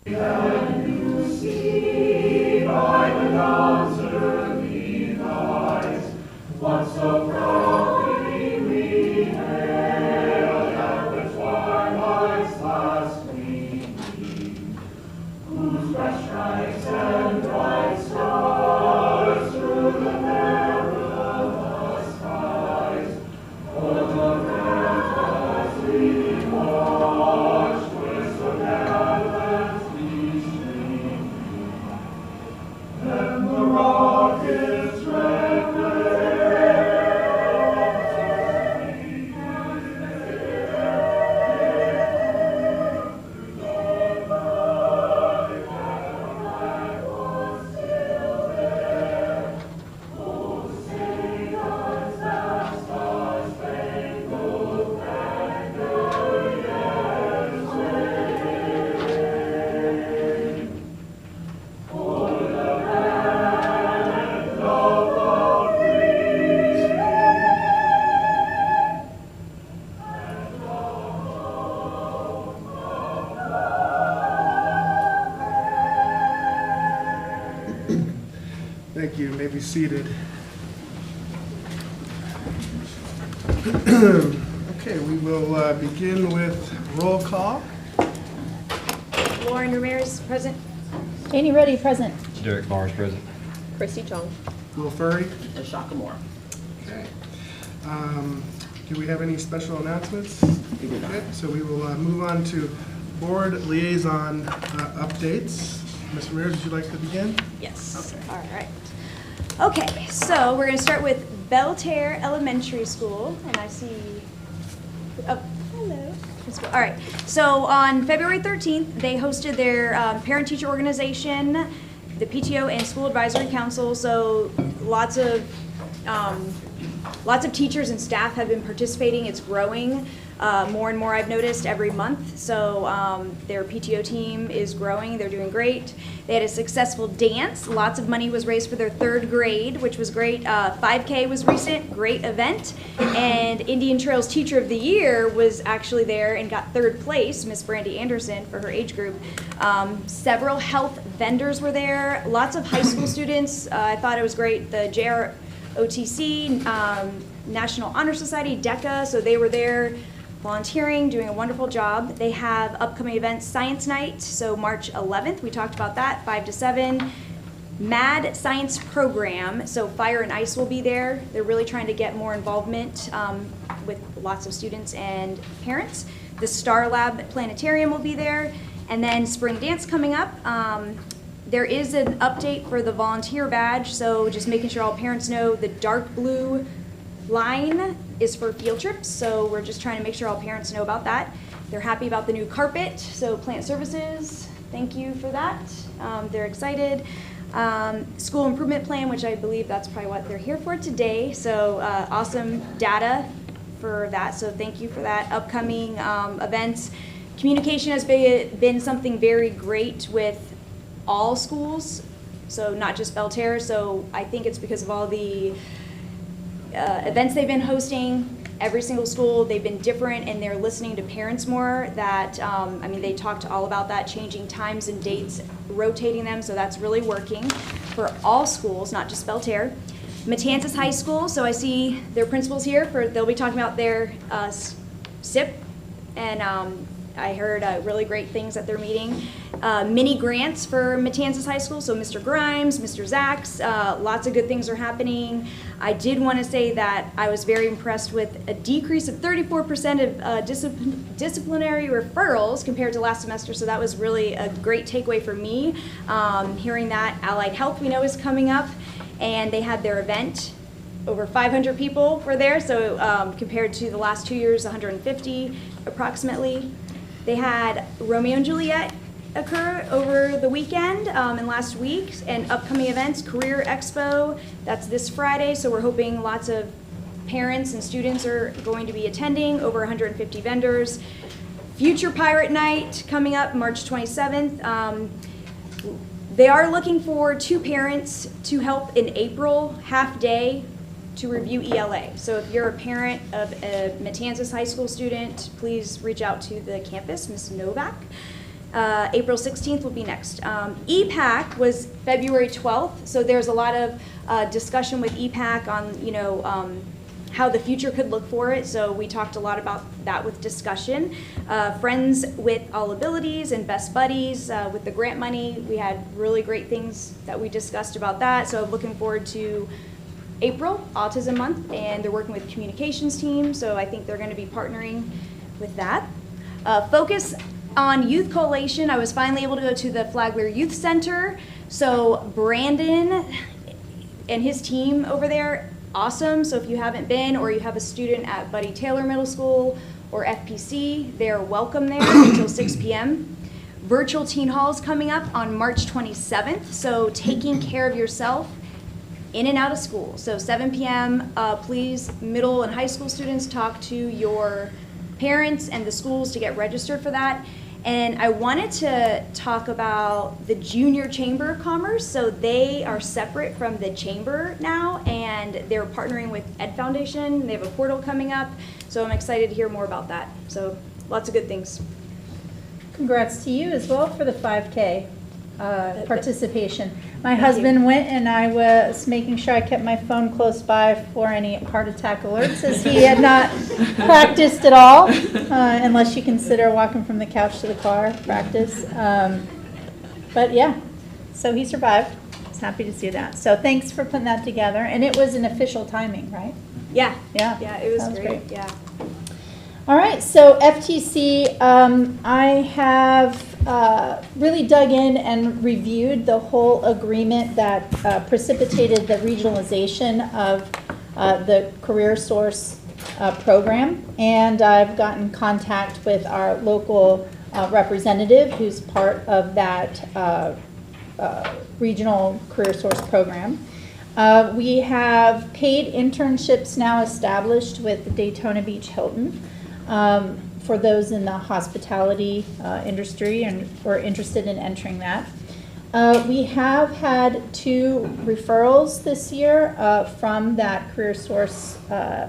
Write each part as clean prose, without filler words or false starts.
Can you see by the dawn's early light what so proudly we hailed at the twilight's last gleaming, whose fresh stripes and bright stars through the perilous skies overhead as we watched with so gallantly streaming, and the rocket's red Thank you. You may be seated. Okay, we will begin with roll call. Lauren Ramirez, present. Janie Ruddy, present. Derek Mars, present. Christy Chong. Will Furry. LaShakia Moore. Okay. Do we have any special announcements? We do not. Okay, so we will move on to board liaison updates. Ms. Ramirez, would you like to begin? Yes. Okay. All right. Okay, so we're going to start with Belterre Elementary School, and I see. Oh, hello. All right. So on February 13th, they hosted their parent-teacher organization, the PTO, and school advisory council. So lots of teachers and staff have been participating. It's growing more and more, I've noticed, every month. So their PTO team is growing. They're doing great. They had a successful dance. Lots of money was raised for their third grade, which was great. 5K was recent, great event. And Indian Trails Teacher of the Year was actually there and got third place, Miss Brandy Anderson, for her age group. Several health vendors were there. Lots of high school students. I thought it was great. The JROTC, National Honor Society, DECA, so they were there volunteering, doing a wonderful job. They have upcoming events, Science Night, so March 11th, we talked about that, 5 to 7. MAD Science Program, so Fire and Ice will be there. They're really trying to get more involvement with lots of students and parents. The Star Lab Planetarium will be there. And then Spring Dance coming up. There is an update for the volunteer badge, so just making sure all parents know the dark blue line is for field trips, so we're just trying to make sure all parents know about that. They're happy about the new carpet, so Plant Services, thank you for that. They're excited. School improvement plan, which I believe that's probably what they're here for today, so awesome data for that, so thank you for that. Upcoming events. Communication has been something very great with all schools, so not just Belterre, so I think it's because of all the events they've been hosting. Every single school, they've been different, and they're listening to parents more. That I mean, they talked all about that, changing times and dates, rotating them, so that's really working for all schools, not just Belterre. Matanzas High School, so I see their principals here. They'll be talking about their SIP, and I heard really great things at their meeting. Mini grants for Matanzas High School, so Mr. Grimes, Mr. Zachs, lots of good things are happening. I did want to say that I was very impressed with a decrease of 34% of disciplinary referrals compared to last semester, so that was really a great takeaway for me. Hearing that Allied Health, we know, is coming up, and they had their event. Over 500 people were there, so compared to the last 2 years, 150 approximately. They had Romeo and Juliet occur over the weekend and last week, and upcoming events, Career Expo, that's this Friday, so we're hoping lots of parents and students are going to be attending, over 150 vendors. Future Pirate Night coming up March 27th. They are looking for 2 parents to help in April, half day, to review ELA. So if you're a parent of a Matanzas High School student, please reach out to the campus, Ms. Novak. April 16th will be next. EPAC was February 12th, so there's a lot of discussion with EPAC on, how the future could look for it. So we talked a lot about that with discussion. Friends with All Abilities and Best Buddies with the grant money. We had really great things that we discussed about that. So I'm looking forward to April, Autism Month, and they're working with communications team. So I think they're going to be partnering with that. Focus on Youth Coalition. I was finally able to go to the Flagler Youth Center. So Brandon and his team over there, awesome. So if you haven't been, or you have a student at Buddy Taylor Middle School or FPC, they're welcome there until 6 p.m. Virtual Teen Hall is coming up on March 27th. So taking care of yourself in and out of school. So 7 p.m., please, middle and high school students, talk to your parents and the schools to get registered for that. And I wanted to talk about the Junior Chamber of Commerce. So they are separate from the chamber now, and they're partnering with Ed Foundation. They have a portal coming up. So I'm excited to hear more about that. So lots of good things. Congrats to you as well for the 5K participation. My husband went, and I was making sure I kept my phone close by for any heart attack alerts, as he had not practiced at all, unless you consider walking from the couch to the car practice. But yeah, so he survived. I was happy to see that. So thanks for putting that together. And it was an official timing, right? Yeah. Yeah. Yeah, it was Sounds great. Yeah. All right, so FTC, I have really dug in and reviewed the whole agreement that precipitated the regionalization of the Career Source program, and I've gotten contact with our local representative who's part of that regional Career Source program. We have paid internships now established with the Daytona Beach Hilton. For those in the hospitality industry and are interested in entering that. We have had 2 referrals this year from that Career Source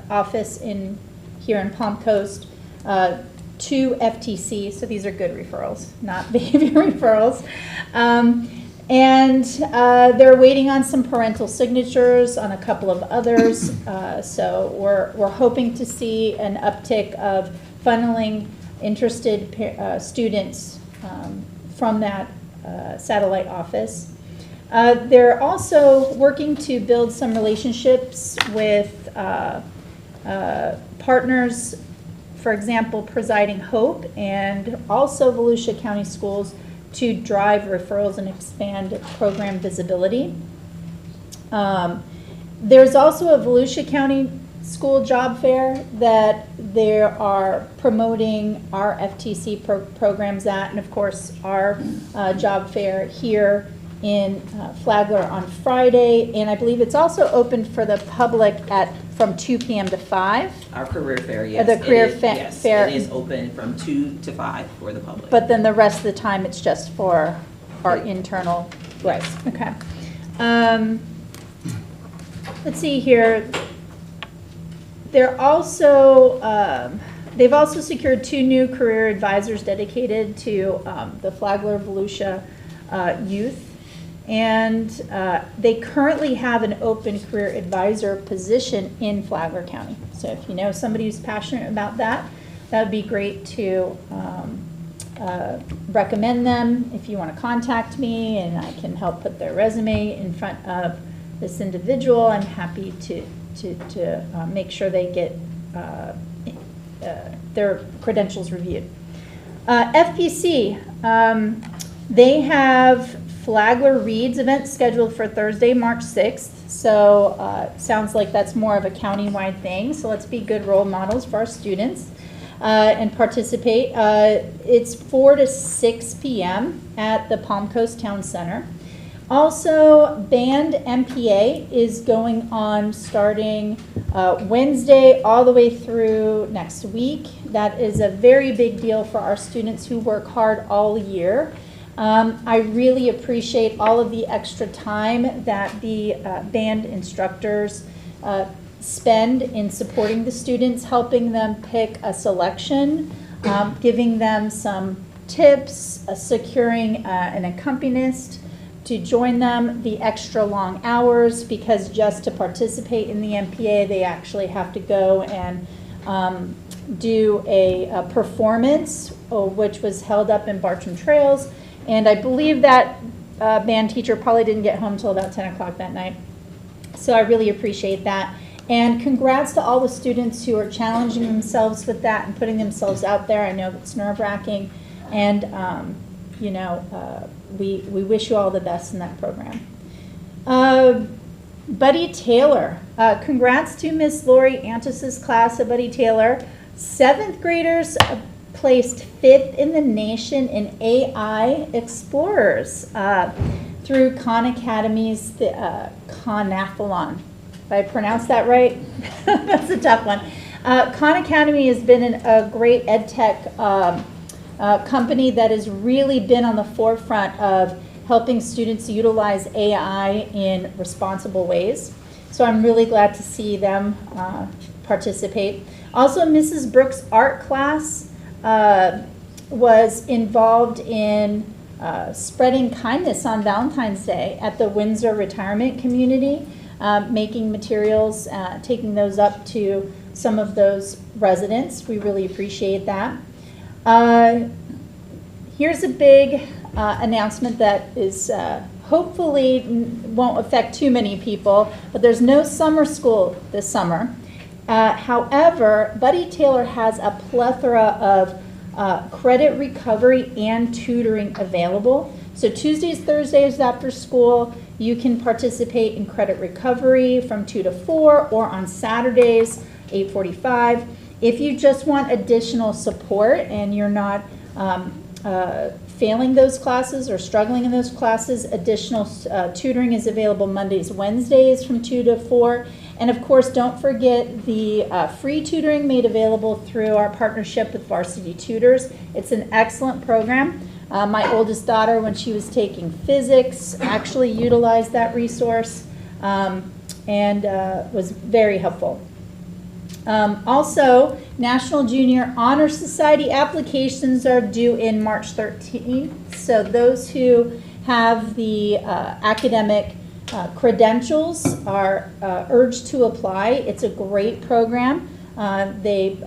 office here in Palm Coast to FTC, so these are good referrals, not behavior referrals. And they're waiting on some parental signatures on a couple of others. So we're hoping to see an uptick of funneling interested students from that satellite office. They're also working to build some relationships with partners, for example, Presiding Hope and also Volusia County Schools, to drive referrals and expand program visibility. There's also a Volusia County School job fair that they are promoting our FTC programs at, and of course our job fair here in Flagler on Friday, and I believe it's also open for the public from 2 p.m. to 5. Our career fair, yes. The career yes, fair. It is open from 2 to 5 for the public. But then the rest of the time, it's just for our internal. Right. Okay. Let's see here. They're also, they've also secured 2 new career advisors dedicated to the Flagler Volusia youth. And they currently have an open career advisor position in Flagler County. So if you know somebody who's passionate about that, that would be great to recommend them. If you want to contact me and I can help put their resume in front of this individual, I'm happy to make sure they get their credentials reviewed. FPC, they have Flagler Reads event scheduled for Thursday, March 6th. So sounds like that's more of a county-wide thing. So let's be good role models for our students and participate. It's 4 to 6 p.m. at the Palm Coast Town Center. Also, Band MPA is going on starting Wednesday all the way through next week. That is a very big deal for our students who work hard all year. I really appreciate all of the extra time that the band instructors spend in supporting the students, helping them pick a selection, giving them some tips, securing an accompanist to join them, the extra long hours, because just to participate in the MPA, they actually have to go and do a performance, which was held up in Bartram Trails. And I believe that band teacher probably didn't get home till about 10 o'clock that night. So I really appreciate that. And congrats to all the students who are challenging themselves with that and putting themselves out there. I know it's nerve-wracking. And, you know, we wish you all the best in that program. Buddy Taylor. Congrats to Miss Lori Antis' class of Buddy Taylor. 7th graders placed 5th in the nation in AI Explorers through Khan Academy's Conathlon. Did I pronounce that right? That's a tough one. Khan Academy has been a great ed tech company that has really been on the forefront of helping students utilize AI in responsible ways. So I'm really glad to see them participate. Also, Mrs. Brooks' art class was involved in spreading kindness on Valentine's Day at the Windsor Retirement Community, making materials, taking those up to some of those residents. We really appreciate that. Here's a big announcement that is hopefully won't affect too many people, but there's no summer school this summer. However, Buddy Taylor has a plethora of credit recovery and tutoring available. So Tuesdays, Thursdays after school, you can participate in credit recovery from 2 to 4, or on Saturdays, 8:45. If you just want additional support and you're not failing those classes or struggling in those classes, additional tutoring is available Mondays, Wednesdays from 2 to 4. And of course, don't forget the free tutoring made available through our partnership with Varsity Tutors. It's an excellent program. My oldest daughter, when she was taking physics, actually utilized that resource and was very helpful. Also, National Junior Honor Society applications are due in March 13th. So those who have the academic credentials are urged to apply. It's a great program. They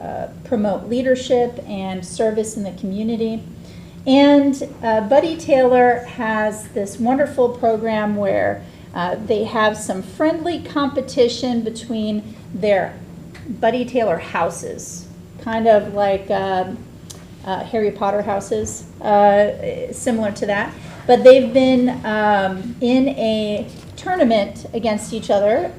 promote leadership and service in the community. And Buddy Taylor has this wonderful program where they have some friendly competition between their Buddy Taylor houses, kind of like Harry Potter houses, similar to that. But they've been in a tournament against each other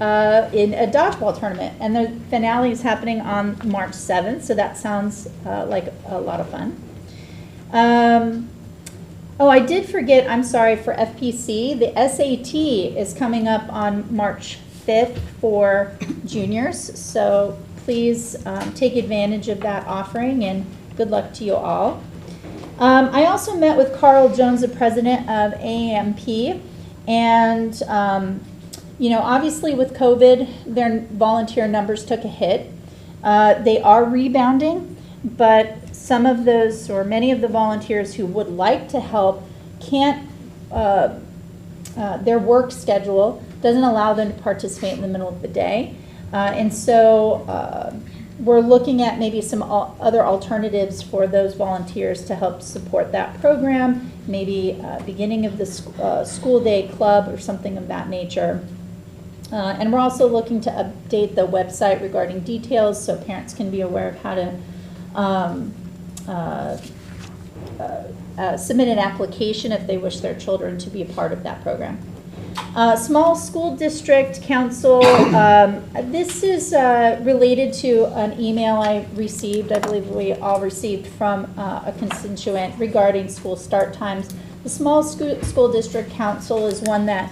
in a dodgeball tournament, and the finale is happening on March 7th, so that sounds like a lot of fun. Oh, I did forget, I'm sorry, for FPC, the SAT is coming up on March 5th for juniors, so please take advantage of that offering, and good luck to you all. I also met with Carl Jones, the president of AAMP, and you know, obviously with COVID, their volunteer numbers took a hit. They are rebounding, but some of those, or many of the volunteers who would like to help can't, their work schedule doesn't allow them to participate in the middle of the day. And so we're looking at maybe some other alternatives for those volunteers to help support that program, maybe beginning of the school day club or something of that nature. And we're also looking to update the website regarding details so parents can be aware of how to submit an application if they wish their children to be a part of that program. Small School District Council, this is related to an email I received, I believe we all received from a constituent regarding school start times. The Small School District Council is one that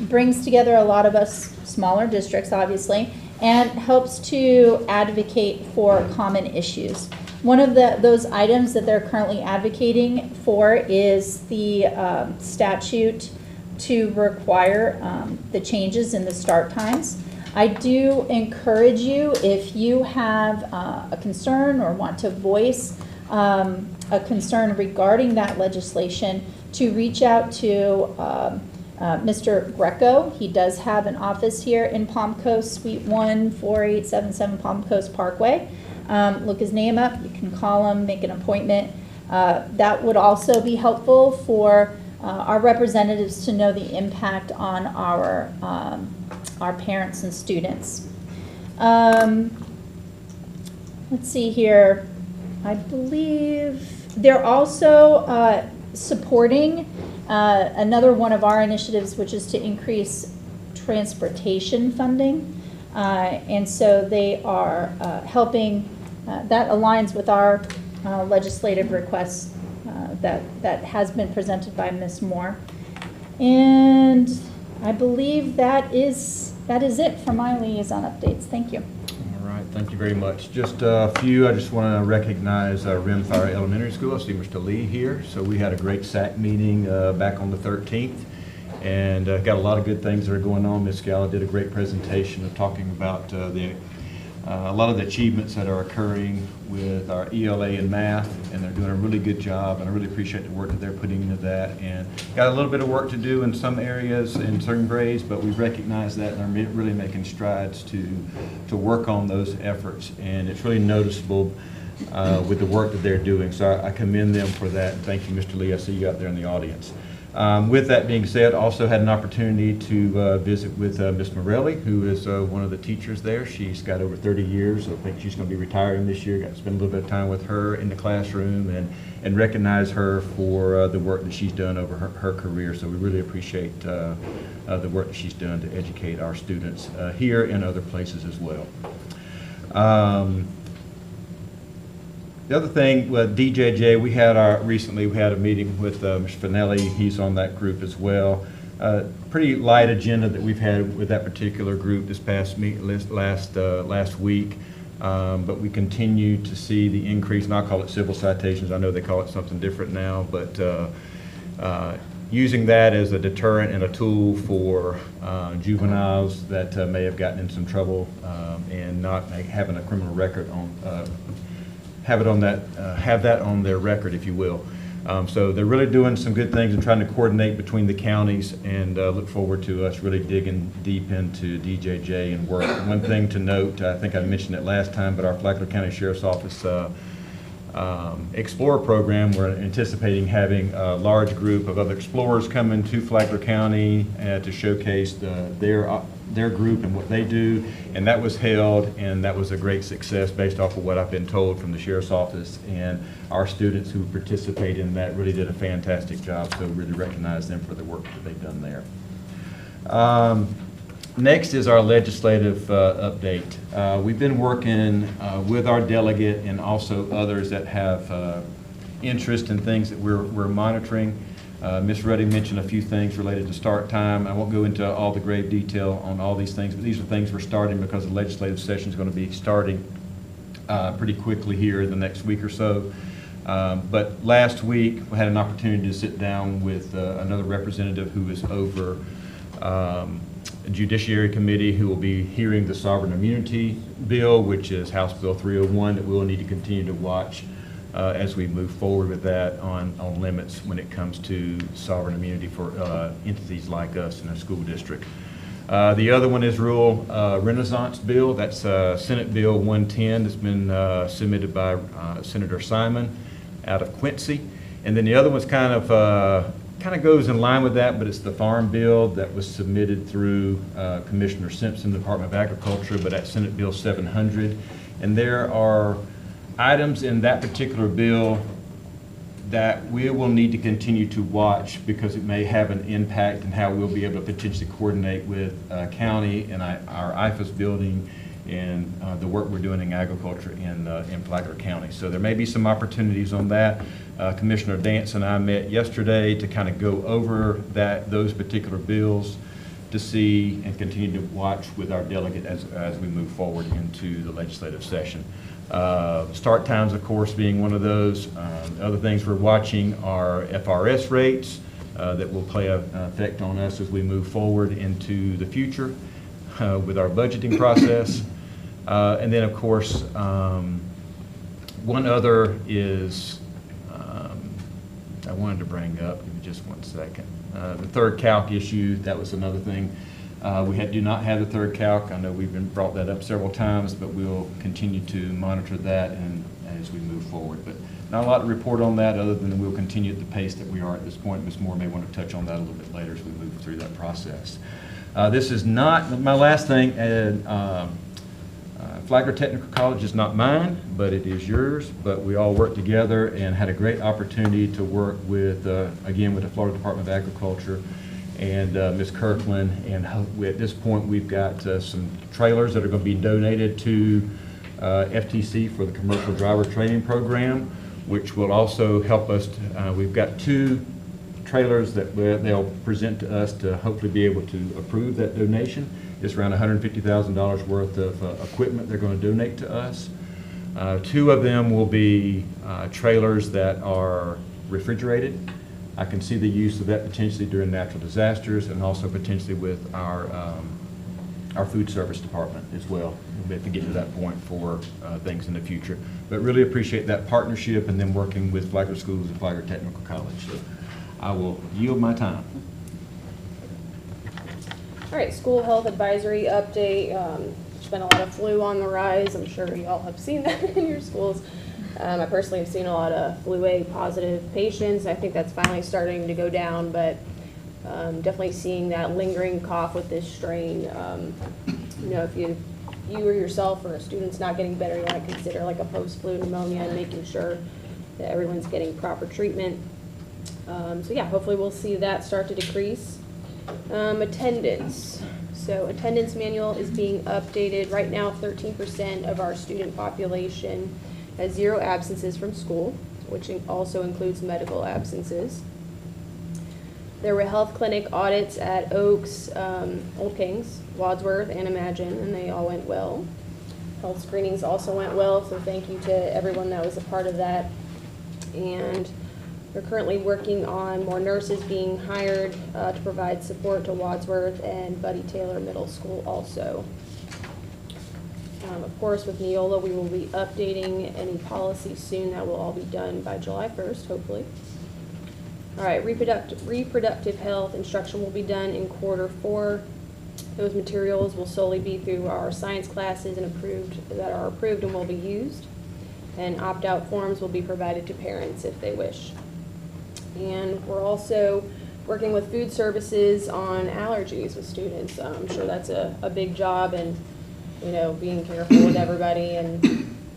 brings together a lot of us smaller districts, obviously, and helps to advocate for common issues. One of those items that they're currently advocating for is the statute to require the changes in the start times. I do encourage you, if you have a concern or want to voice a concern regarding that legislation, to reach out to Mr. Greco. He does have an office here in Palm Coast, Suite 1, 4877 Palm Coast Parkway. Look his name up. You can call him, make an appointment. That would also be helpful for our representatives to know the impact on our parents and students. Let's see here. I believe they're also supporting another one of our initiatives, which is to increase transportation funding. And so they are helping, that aligns with our legislative requests that has been presented by Ms. Moore. And I believe that is it for my liaison updates. Thank you. All right, thank you very much. Just a few, I just want to recognize Rimfire Elementary School. I see Mr. Lee here. So we had a great SAC meeting back on the 13th, and got a lot of good things that are going on. Ms. Gala did a great presentation of talking about a lot of the achievements that are occurring with our ELA and math, and they're doing a really good job, and I really appreciate the work that they're putting into that. And got a little bit of work to do in some areas in certain grades, but we recognize that and are really making strides to work on those efforts, and it's really noticeable with the work that they're doing. So I commend them for that. Thank you, Mr. Lee. I see you out there in the audience. With that being said, also had an opportunity to visit with Ms. Morelli, who is one of the teachers there. She's got over 30 years. I think she's going to be retiring this year. Got to spend a little bit of time with her in the classroom and recognize her for the work that she's done over her career. So we really appreciate the work that she's done to educate our students here and other places as well. The other thing with DJJ, recently we had a meeting with Mr. Finelli. He's on that group as well. Pretty light agenda that we've had with that particular group this past last week, but we continue to see the increase, and I'll call it civil citations. I know they call it something different now, but using that as a deterrent and a tool for juveniles that may have gotten in some trouble and not having a criminal record on. Have that on their record, if you will. So they're really doing some good things and trying to coordinate between the counties, and look forward to us really digging deep into DJJ and work. One thing to note, I think I mentioned it last time, but our Flagler County Sheriff's Office Explorer program, we're anticipating having a large group of other explorers coming to Flagler County to showcase their group and what they do, and that was held, and that was a great success based off of what I've been told from the Sheriff's Office, and our students who participated in that really did a fantastic job, so really recognize them for the work that they've done there. Next is our legislative update. We've been working with our delegate and also others that have interest in things that we're monitoring. Ms. Ruddy mentioned a few things related to start time. I won't go into all the grave detail on all these things, but these are things we're starting because the legislative session is going to be starting pretty quickly here in the next week or so. But last week we had an opportunity to sit down with another representative who is over a Judiciary Committee, who will be hearing the Sovereign Immunity Bill, which is House Bill 301, that we'll need to continue to watch as we move forward with that on limits when it comes to sovereign immunity for entities like us in a school district. The other one is Rural Renaissance Bill. That's Senate Bill 110 that's been submitted by Senator Simon out of Quincy. And then the other one's kind of goes in line with that, but it's the Farm Bill that was submitted through Commissioner Simpson, Department of Agriculture, but that's Senate Bill 700. And there are items in that particular bill that we will need to continue to watch because it may have an impact in how we'll be able to potentially coordinate with county and our IFAS building and the work we're doing in agriculture in Flagler County. So there may be some opportunities on that. Commissioner Dance and I met yesterday to kind of go over those particular bills to see and continue to watch with our delegate as we move forward into the legislative session. Start times, of course, being one of those. Other things we're watching are FRS rates that will play an effect on us as we move forward into the future with our budgeting process. And then, of course, one other is I wanted to bring up. Give me just one second. The third calc issue, that was another thing. Do not have the third calc. I know we've brought that up several times, but we'll continue to monitor that and as we move forward. But not a lot to report on that other than we'll continue at the pace that we are at this point. Ms. Moore may want to touch on that a little bit later as we move through that process. This is not my last thing. Flagler Technical College is not mine, but it is yours. But we all worked together and had a great opportunity to work with, again, with the Florida Department of Agriculture and Ms. Kirkland. And at this point, we've got some trailers that are going to be donated to FTC for the Commercial Driver Training Program, which will also help us. We've got 2 trailers that they'll present to us to hopefully be able to approve that donation. It's around $150,000 worth of equipment they're going to donate to us. 2 of them will be trailers that are refrigerated. I can see the use of that potentially during natural disasters and also potentially with our food service department as well. We'll have to get to that point for things in the future. But really appreciate that partnership and then working with Flagler Schools and Flagler Technical College. So I will yield my time. All right, school health advisory update. There's been a lot of flu on the rise. I'm sure you all have seen that in your schools. I personally have seen a lot of flu A positive patients. I think that's finally starting to go down, but definitely seeing that lingering cough with this strain. You know, if you or yourself or a student's not getting better, you want to consider like a post-flu pneumonia and making sure that everyone's getting proper treatment. So yeah, hopefully we'll see that start to decrease. Attendance. So attendance manual is being updated. Right now, 13% of our student population has 0 absences from school, which also includes medical absences. There were health clinic audits at Oaks, Old Kings, Wadsworth, and Imagine, and they all went well. Health screenings also went well, so thank you to everyone that was a part of that. And we're currently working on more nurses being hired to provide support to Wadsworth and Buddy Taylor Middle School also. Of course, with Neola, we will be updating any policies soon. That will all be done by July 1st, hopefully. All right, reproductive health instruction will be done in Q4. Those materials will solely be through our science classes and that are approved and will be used. And opt-out forms will be provided to parents if they wish. And we're also working with food services on allergies with students. I'm sure that's a big job, and you know, being careful with everybody. And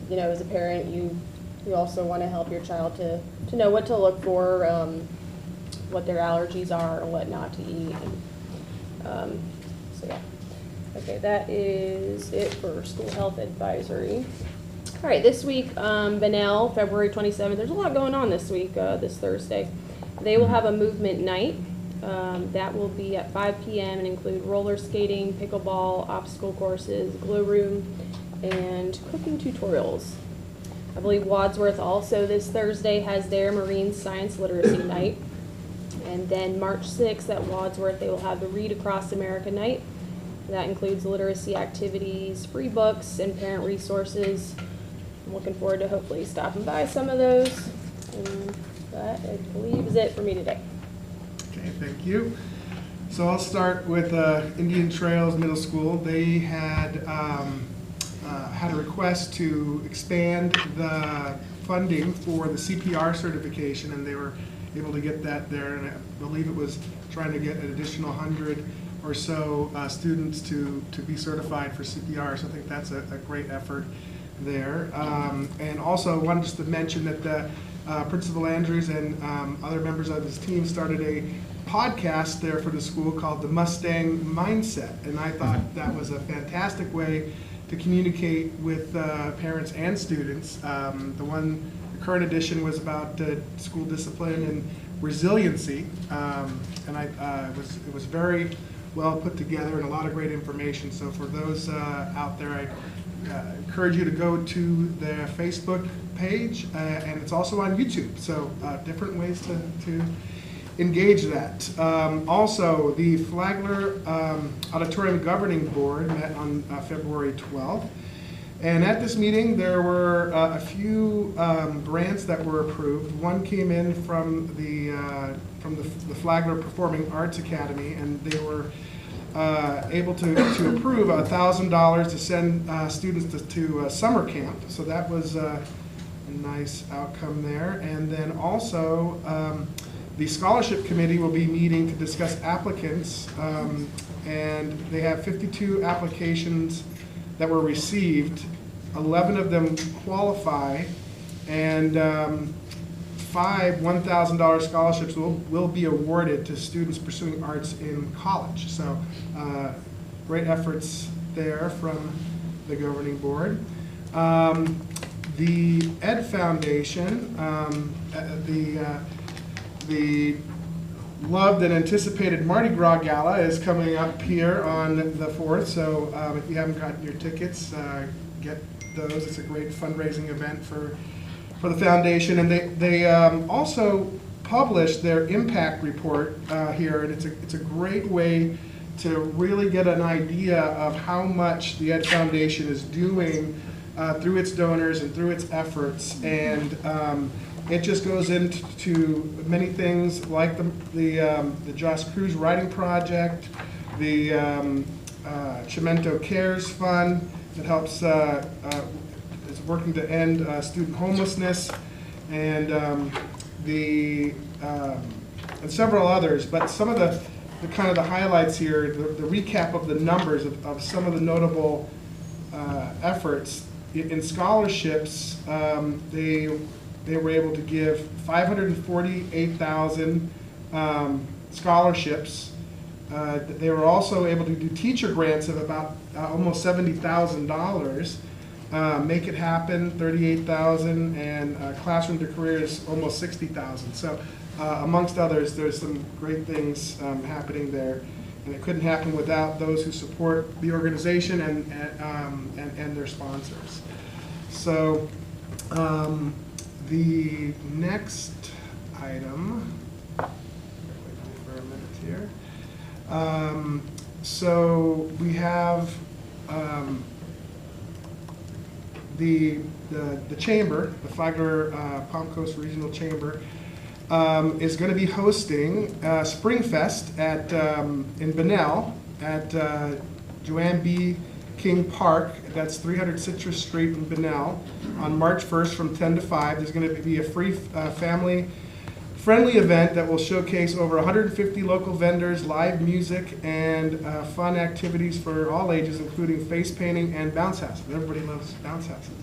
you know, as a parent, you also want to help your child to know what to look for, what their allergies are, and what not to eat. And, so yeah, okay, that is it for school health advisory. All right, this week, Bunnell, February 27th. There's a lot going on this week, this Thursday. They will have a movement night. That will be at 5 p.m. and include roller skating, pickleball, obstacle courses, glue room, and cooking tutorials. I believe Wadsworth also this Thursday has their marine science literacy night. And then March 6th at Wadsworth, they will have the Read Across America night. That includes literacy activities, free books, and parent resources. I'm looking forward to hopefully stopping by some of those. And that, I believe, is it for me today. Okay, thank you. So I'll start with Indian Trails Middle School. They had had a request to expand the funding for the CPR certification, and they were able to get that there. And I believe it was trying to get an additional 100 or so students to be certified for CPR. So I think that's a great effort there. And also I wanted just to mention that the Principal Andrews and other members of his team started a podcast there for the school called The Mustang Mindset. And I thought that was a fantastic way to communicate with parents and students. The current edition was about school discipline and resiliency. And it was very well put together and a lot of great information. So for those out there, I encourage you to go to their Facebook page, and it's also on YouTube. So different ways to engage that. Also, the Flagler Auditorium Governing Board met on February 12th, And at this meeting, there were a few grants that were approved. One came in from the Flagler Performing Arts Academy, and they were able to approve $1,000 to send students to summer camp. So that was a nice outcome there. And then also, the scholarship committee will be meeting to discuss applicants, and they have 52 applications that were received. 11 of them qualify, and 5 $1,000 scholarships will be awarded to students pursuing arts in college. So great efforts there from the governing board. The Ed Foundation, the loved and anticipated Mardi Gras Gala is coming up here on the 4th, so if you haven't gotten your tickets, get those. It's a great fundraising event for the foundation, and they also published their impact report here, and it's a great way to really get an idea of how much the Ed Foundation is doing through its donors and through its efforts, and it just goes into many things like the Josh Cruz Writing Project, the Chimento Cares Fund that helps is working to end student homelessness, and and several others. But some of the kind of the highlights here, the recap of the numbers of some of the notable efforts in scholarships. They were able to give 548,000 scholarships. They were also able to do teacher grants of about almost $70,000. Make It Happen, 38,000, and Classroom to Careers, almost 60,000. So, amongst others, there's some great things happening there, and it couldn't happen without those who support the organization and their sponsors. So, the next item. Wait for a minute here. So we have the chamber, the Flagler Palm Coast Regional Chamber, is going to be hosting Spring Fest at in Bunnell at Joanne B. King Park. That's 300 Citrus Street in Bunnell on March 1st from 10 to 5. There's going to be a free family-friendly event that will showcase over 150 local vendors, live music, and fun activities for all ages, including face painting and bounce houses. Everybody loves bounce houses.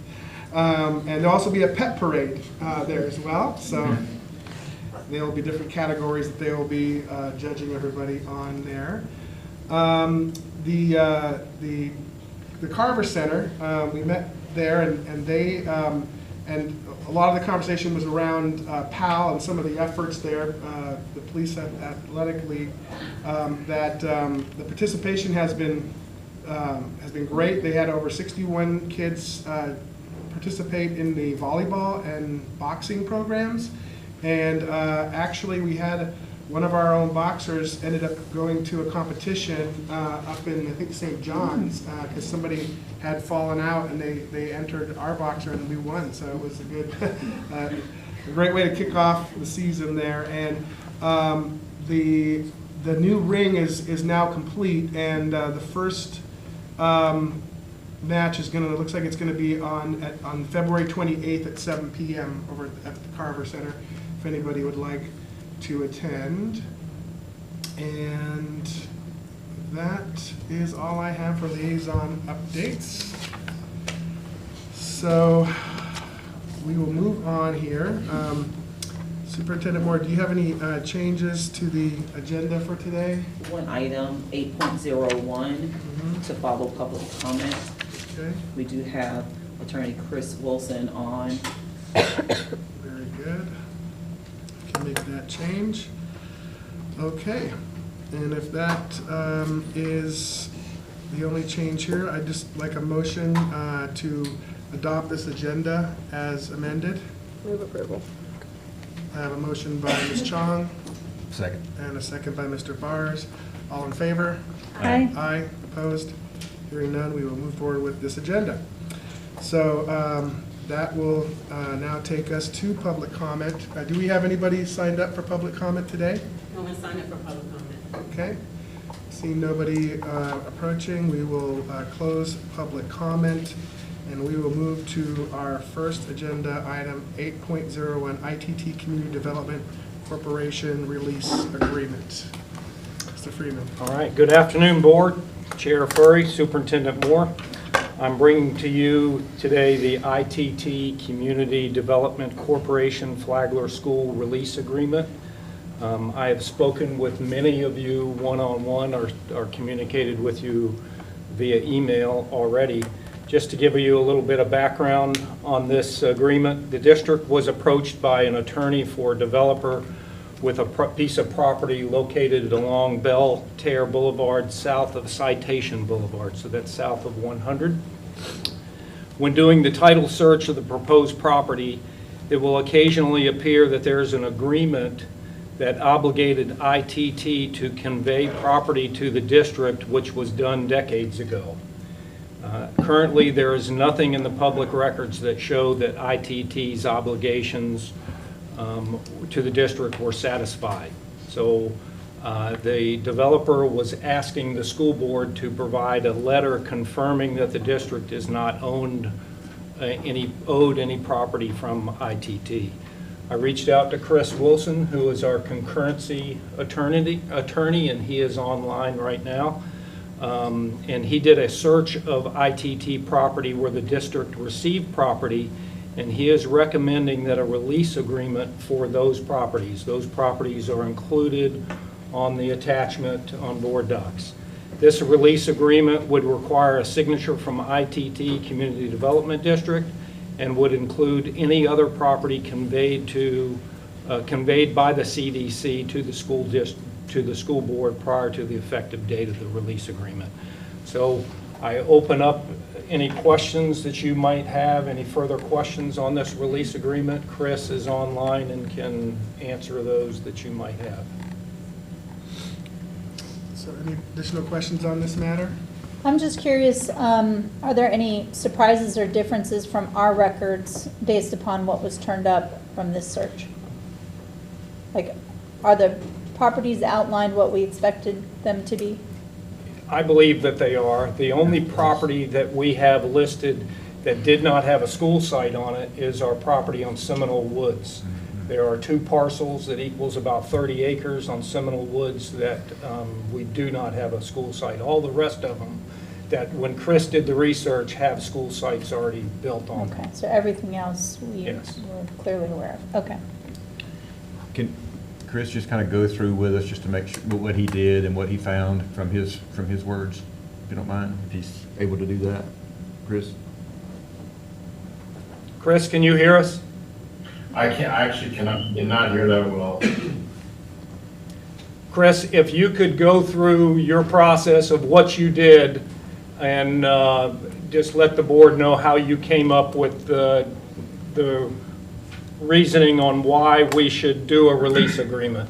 And there'll also be a pet parade there as well. So there will be different categories that they will be judging everybody on there. The Carver Center, we met there, and they and a lot of the conversation was around PAL and some of the efforts there, the Police Athletic League. The participation has been great. They had over 61 kids participate in the volleyball and boxing programs, and actually we had one of our own boxers ended up going to a competition up in, I think, St. John's, because somebody had fallen out, and they entered our boxer and we won. So it was a good, a great way to kick off the season there. And the new ring is now complete, and the first match is looks like it's gonna be on February 28th at 7 p.m. over at the Carver Center, if anybody would like to attend. And that is all I have for liaison updates. So we will move on here. Superintendent Moore, do you have any changes to the agenda for today? One item, 8.01, to follow public comment. Okay. We do have Attorney Chris Wilson on. Very good. Can make that change. Okay. And if that is the only change here, I'd just like a motion to adopt this agenda as amended. Move approval. I have a motion by Ms. Chong. Second. And a second by Mr. Bars. All in favor? Aye. Aye. Opposed? Hearing none, we will move forward with this agenda. So that will now take us to public comment. Do we have anybody signed up for public comment today? No one signed up for public comment. Okay. Seeing nobody approaching, we will close public comment, and we will move to our first agenda item, 8.01, ITT Community Development Corporation Release Agreement. Mr. Freeman. All right, good afternoon, Board. Chair Furry, Superintendent Moore. I'm bringing to you today the ITT Community Development Corporation Flagler School Release Agreement. I have spoken with many of you one-on-one or communicated with you via email already. Just to give you a little bit of background on this agreement, the district was approached by an attorney for a developer with a piece of property located along Belle Terre Boulevard, south of Citation Boulevard, so that's south of 100. When doing the title search of the proposed property, it will occasionally appear that there's an agreement that obligated ITT to convey property to the district, which was done decades ago. Currently, there is nothing in the public records that show that ITT's obligations to the district were satisfied. So the developer was asking the school board to provide a letter confirming that the district is not owed any property from ITT. I reached out to Chris Wilson, who is our concurrency attorney, and he is online right now. And he did a search of ITT property where the district received property, and he is recommending that a release agreement for those properties. Those properties are included on the attachment on board docs. This release agreement would require a signature from ITT Community Development District and would include any other property conveyed by the CDC to the school board prior to the effective date of the release agreement. So I open up any questions that you might have, any further questions on this release agreement. Chris is online and can answer those that you might have. So any additional questions on this matter? I'm just curious, are there any surprises or differences from our records based upon what was turned up from this search? Like, are the properties outlined what we expected them to be? I believe that they are. The only property that we have listed that did not have a school site on it is our property on Seminole Woods. There are 2 parcels that equals about 30 acres on Seminole Woods that we do not have a school site. All the rest of them, that when Chris did the research, have school sites already built on them. Okay, so everything else we Yes. were clearly aware of. Okay. Can Chris just kind of go through with us just to make sure what he did and what he found from his words, if you don't mind, if he's able to do that? Chris? Chris, can you hear us? I actually did not hear that well. Chris, if you could go through your process of what you did and just let the board know how you came up with the reasoning on why we should do a release agreement.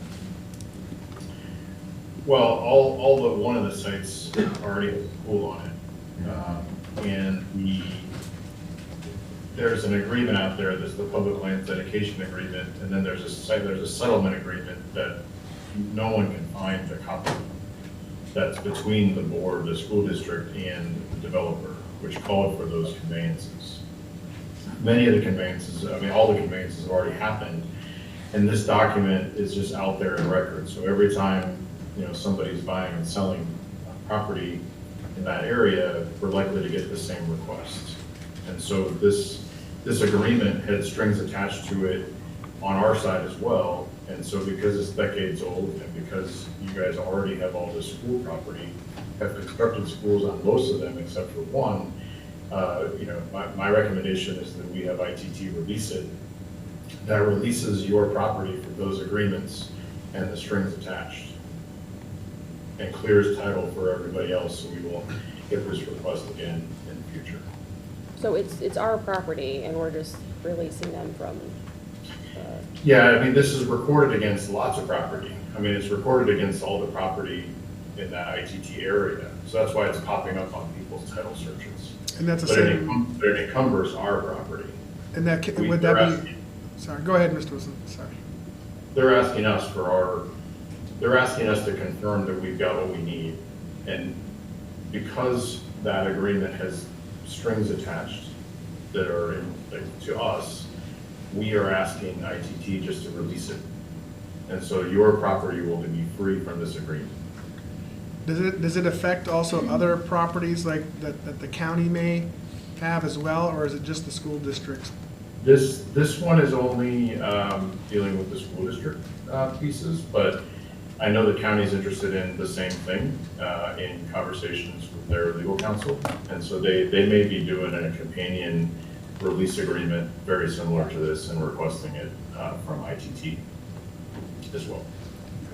Well, one of the sites already has a pool on it. And there's an agreement out there, there's the public lands dedication agreement, and then there's a settlement agreement that no one can find a copy of. That's between the board, the school district, and the developer, which called for those conveyances. Many of the conveyances, I mean, all the conveyances have already happened, and this document is just out there in record. So every time, somebody's buying and selling property in that area, we're likely to get the same request. And so this agreement had strings attached to it on our side as well. And so because it's decades old and because you guys already have all this school property, have constructed schools on most of them except for one, my recommendation is that we have ITT release it. That releases your property from those agreements and the strings attached, and clears title for everybody else, so we won't get this request again in the future. So it's our property, and we're just releasing them from. Yeah, I mean, this is recorded against lots of property. I mean, it's recorded against all the property in that ITT area. So that's why it's popping up on people's title searches. And that's the But same, it encumbers our property. and that, would They're that be, asking- sorry, go ahead, Mr. Wilson, sorry. They're asking us they're asking us to confirm that we've got what we need. And because that agreement has strings attached that are to us, we are asking ITT just to release it. And so your property will be free from this agreement. Does it affect also other properties like that the county may have as well, or is it just the school districts? This one is only dealing with the school district pieces, but I know the county is interested in the same thing in conversations with their legal counsel. And so they may be doing a companion release agreement very similar to this and requesting it from ITT as well.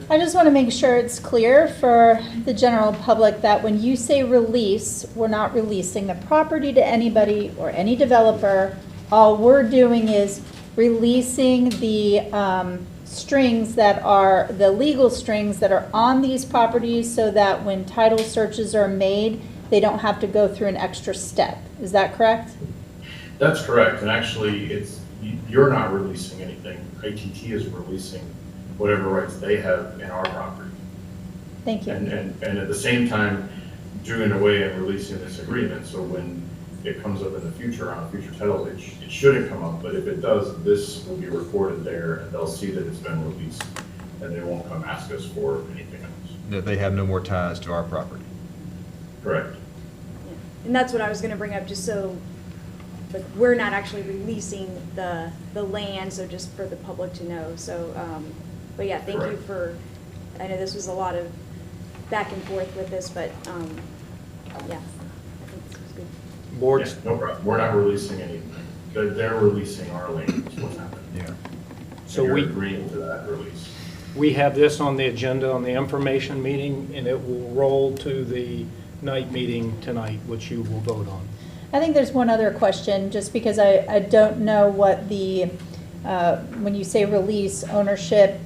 I just want to make sure it's clear for the general public that when you say release, we're not releasing the property to anybody or any developer. All we're doing is releasing the strings that are, the legal strings that are on these properties so that when title searches are made, they don't have to go through an extra step. Is that correct? That's correct. And actually, you're not releasing anything. ITT is releasing whatever rights they have in our property. Thank you. And at the same time, doing away and releasing this agreement, so when it comes up in the future on future titles, it shouldn't come up, but if it does, this will be recorded there, and they'll see that it's been released, and they won't come ask us for anything else. That they have no more ties to our property. Correct. Yeah. And that's what I was gonna bring up, just so, like, we're not actually releasing the land, so just for the public to know, so, but yeah, thank you Correct. for, I know this was a lot of back and forth with this, but, yeah, I think this was good. Board, Yeah, no problem. We're not releasing anything. They're releasing our land, is what's happening. Yeah. So And you're we- agreeing to that release. we have this on the agenda on the information meeting, and it will roll to the night meeting tonight, which you will vote on. I think there's one other question, just because I don't know what the, when you say release, ownership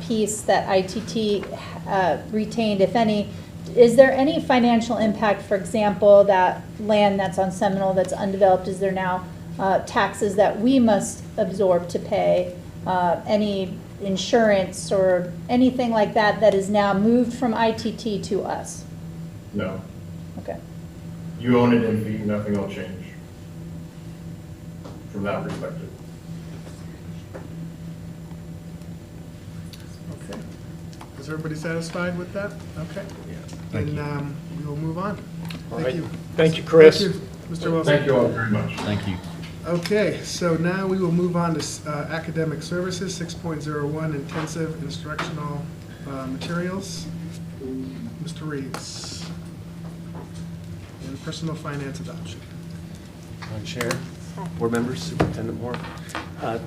piece that ITT retained, if any, is there any financial impact, for example, that land that's on Seminole that's undeveloped, is there now taxes that we must absorb to pay, any insurance or anything like that that is now moved from ITT to us? No. Okay. You own it in fee, nothing will change from that perspective. Okay. Is everybody satisfied with that? Okay. Thank you. And we will move on. All Thank right. you. Thank you, Chris. Thank you, Mr. Wilson. Thank you all very much. Thank you. Okay, so now we will move on to academic services, 6.01, intensive instructional materials. Mr. Reeves. And personal finance adoption. Madam Chair, board members, Superintendent Moore.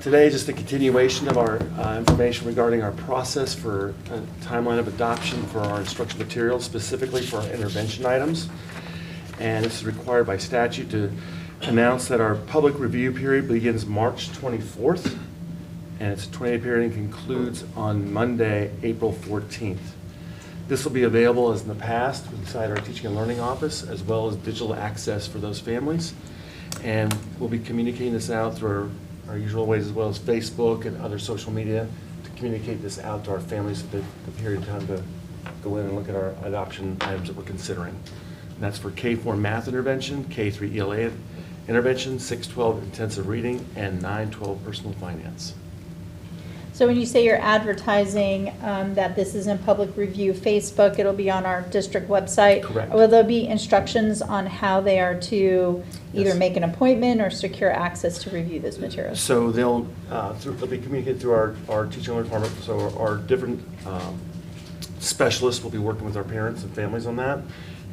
Today is just a continuation of our information regarding our process for a timeline of adoption for our instructional materials, specifically for our intervention items. And this is required by statute to announce that our public review period begins March 24th, and its 20-day period concludes on Monday, April 14th. This will be available as in the past inside our teaching and learning office, as well as digital access for those families. And we'll be communicating this out through our usual ways, as well as Facebook and other social media, to communicate this out to our families at the period of time to go in and look at our adoption items that we're considering. And that's for K-4 math intervention, K-3 ELA intervention, 6-12 intensive reading, and 9-12 personal finance. So when you say you're advertising that this is in public review, Facebook, it'll be on our district website? Correct. Will there be instructions on how they are to either Yes. make an appointment or secure access to review those materials? So they'll be communicated through our teaching and learning department. So our different specialists will be working with our parents and families on that.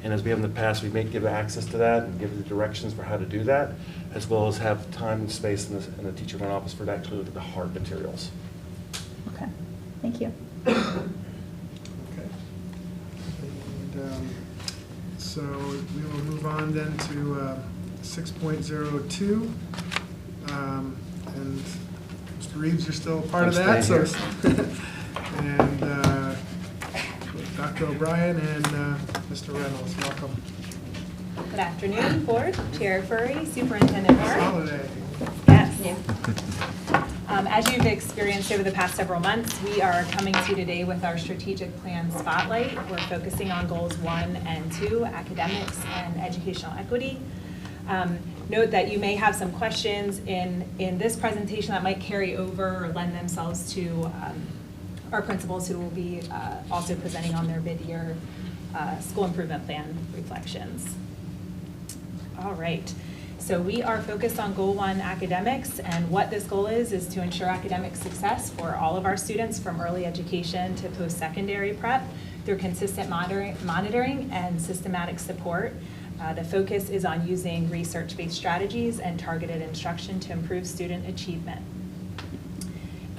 And as we have in the past, we may give access to that and give the directions for how to do that, as well as have time and space in the teacher and learning office for to actually look at the hard materials. Okay, thank you. Okay. And so we will move on then to 6.02. And Mr. Reeves, you're still a part of I'm that. staying And Dr. O'Brien and Mr. Reynolds, welcome. Good afternoon, Board, Chair Furry, Superintendent Moore. Holiday. Yes. As you've experienced over the past several months, we are coming to you today with our strategic plan spotlight. We're focusing on goals 1 and 2, academics and educational equity. Note that you may have some questions in this presentation that might carry over or lend themselves to our principals who will be also presenting on their mid-year school improvement plan reflections. All right. So we are focused on Goal 1 academics, and what this goal is to ensure academic success for all of our students from early education to post-secondary prep through consistent monitoring and systematic support. The focus is on using research-based strategies and targeted instruction to improve student achievement.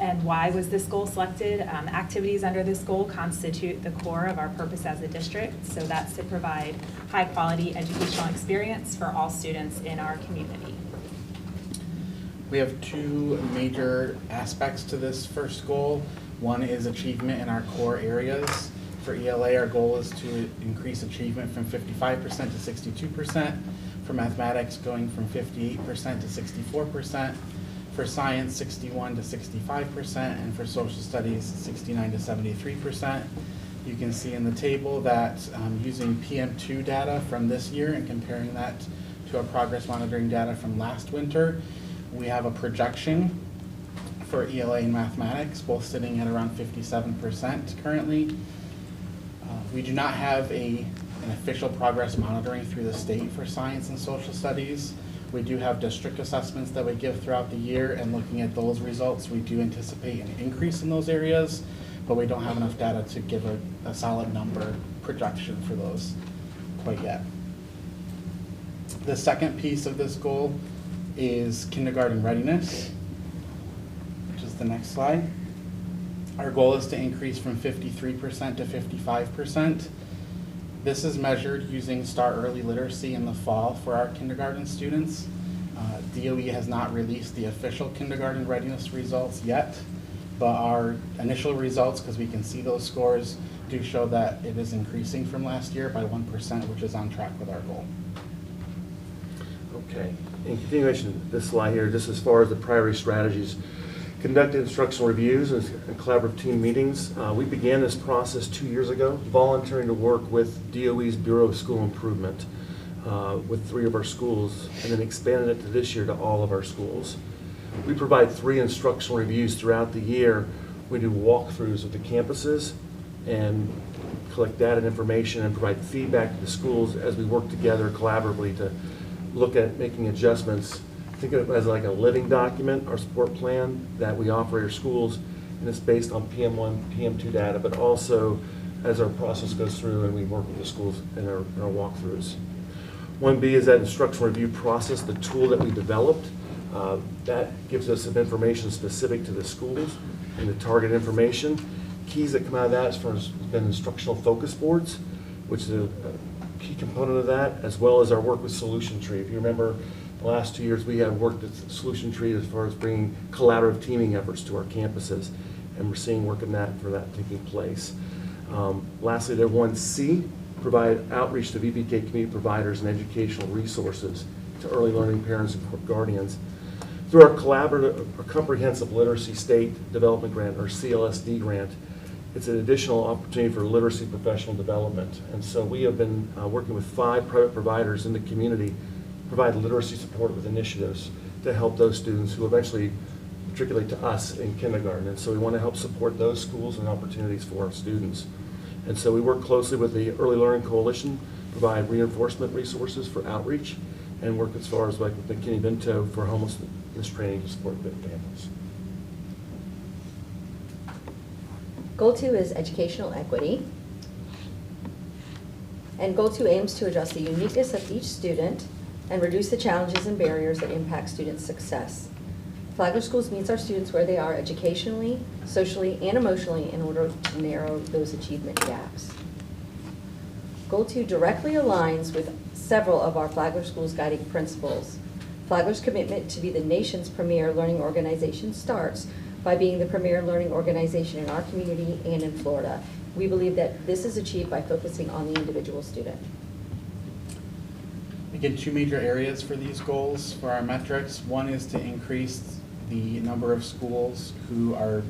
And why was this goal selected? Activities under this goal constitute the core of our purpose as a district, so that's to provide high-quality educational experience for all students in our community. We have two major aspects to this first goal. One is achievement in our core areas. For ELA, our goal is to increase achievement from 55% to 62%. For mathematics, going from 58% to 64%. For science, 61 to 65%, and for social studies, 69 to 73%. You can see in the table that using PM2 data from this year and comparing that to our progress monitoring data from last winter, we have a projection for ELA and mathematics, both sitting at around 57% currently. We do not have an official progress monitoring through the state for science and social studies. We do have district assessments that we give throughout the year, and looking at those results, we do anticipate an increase in those areas, but we don't have enough data to give a solid number projection for those quite yet. The second piece of this goal is kindergarten readiness, which is the next slide. Our goal is to increase from 53% to 55%. This is measured using Start Early Literacy in the fall for our kindergarten students. DOE has not released the official kindergarten readiness results yet, but our initial results, because we can see those scores, do show that it is increasing from last year by 1%, which is on track with our goal. Okay. In continuation of this slide here, just as far as the priority strategies, conducted instructional reviews and collaborative team meetings. We began this process 2 years ago, volunteering to work with DOE's Bureau of School Improvement with 3 of our schools, and then expanded it to this year to all of our schools. We provide 3 instructional reviews throughout the year. We do walkthroughs of the campuses and collect data and information and provide feedback to the schools as we work together collaboratively to look at making adjustments. Think of it as like a living document, our support plan that we offer at our schools, and it's based on PM1, PM2 data, but also as our process goes through and we work with the schools in our walkthroughs. 1B is that instructional review process, the tool that we developed. That gives us some information specific to the schools and the target information. Keys that come out of that has been instructional focus boards, which is a key component of that, as well as our work with Solution Tree. If you remember, the last 2 years we have worked with Solution Tree as far as bringing collaborative teaming efforts to our campuses, and we're seeing work in that for that taking place. Lastly, there 1C, provide outreach to VPK community providers and educational resources to early learning parents and guardians. Through our Comprehensive Literacy State Development Grant, or CLSD grant, it's an additional opportunity for literacy professional development. And so we have been working with 5 private providers in the community, provide literacy support with initiatives to help those students who eventually matriculate to us in kindergarten. And so we want to help support those schools and opportunities for our students. And so we work closely with the Early Learning Coalition, provide reinforcement resources for outreach, and work as far as like with McKinney-Vento for homelessness training to support families. Goal 2 is educational equity. And Goal 2 aims to address the uniqueness of each student and reduce the challenges and barriers that impact students' success. Flagler Schools meets our students where they are educationally, socially, and emotionally in order to narrow those achievement gaps. Goal 2 directly aligns with several of our Flagler Schools guiding principles. Flagler's commitment to be the nation's premier learning organization starts by being the premier learning organization in our community and in Florida. We believe that this is achieved by focusing on the individual student. Again, two major areas for these goals for our metrics. One is to increase the number of schools who are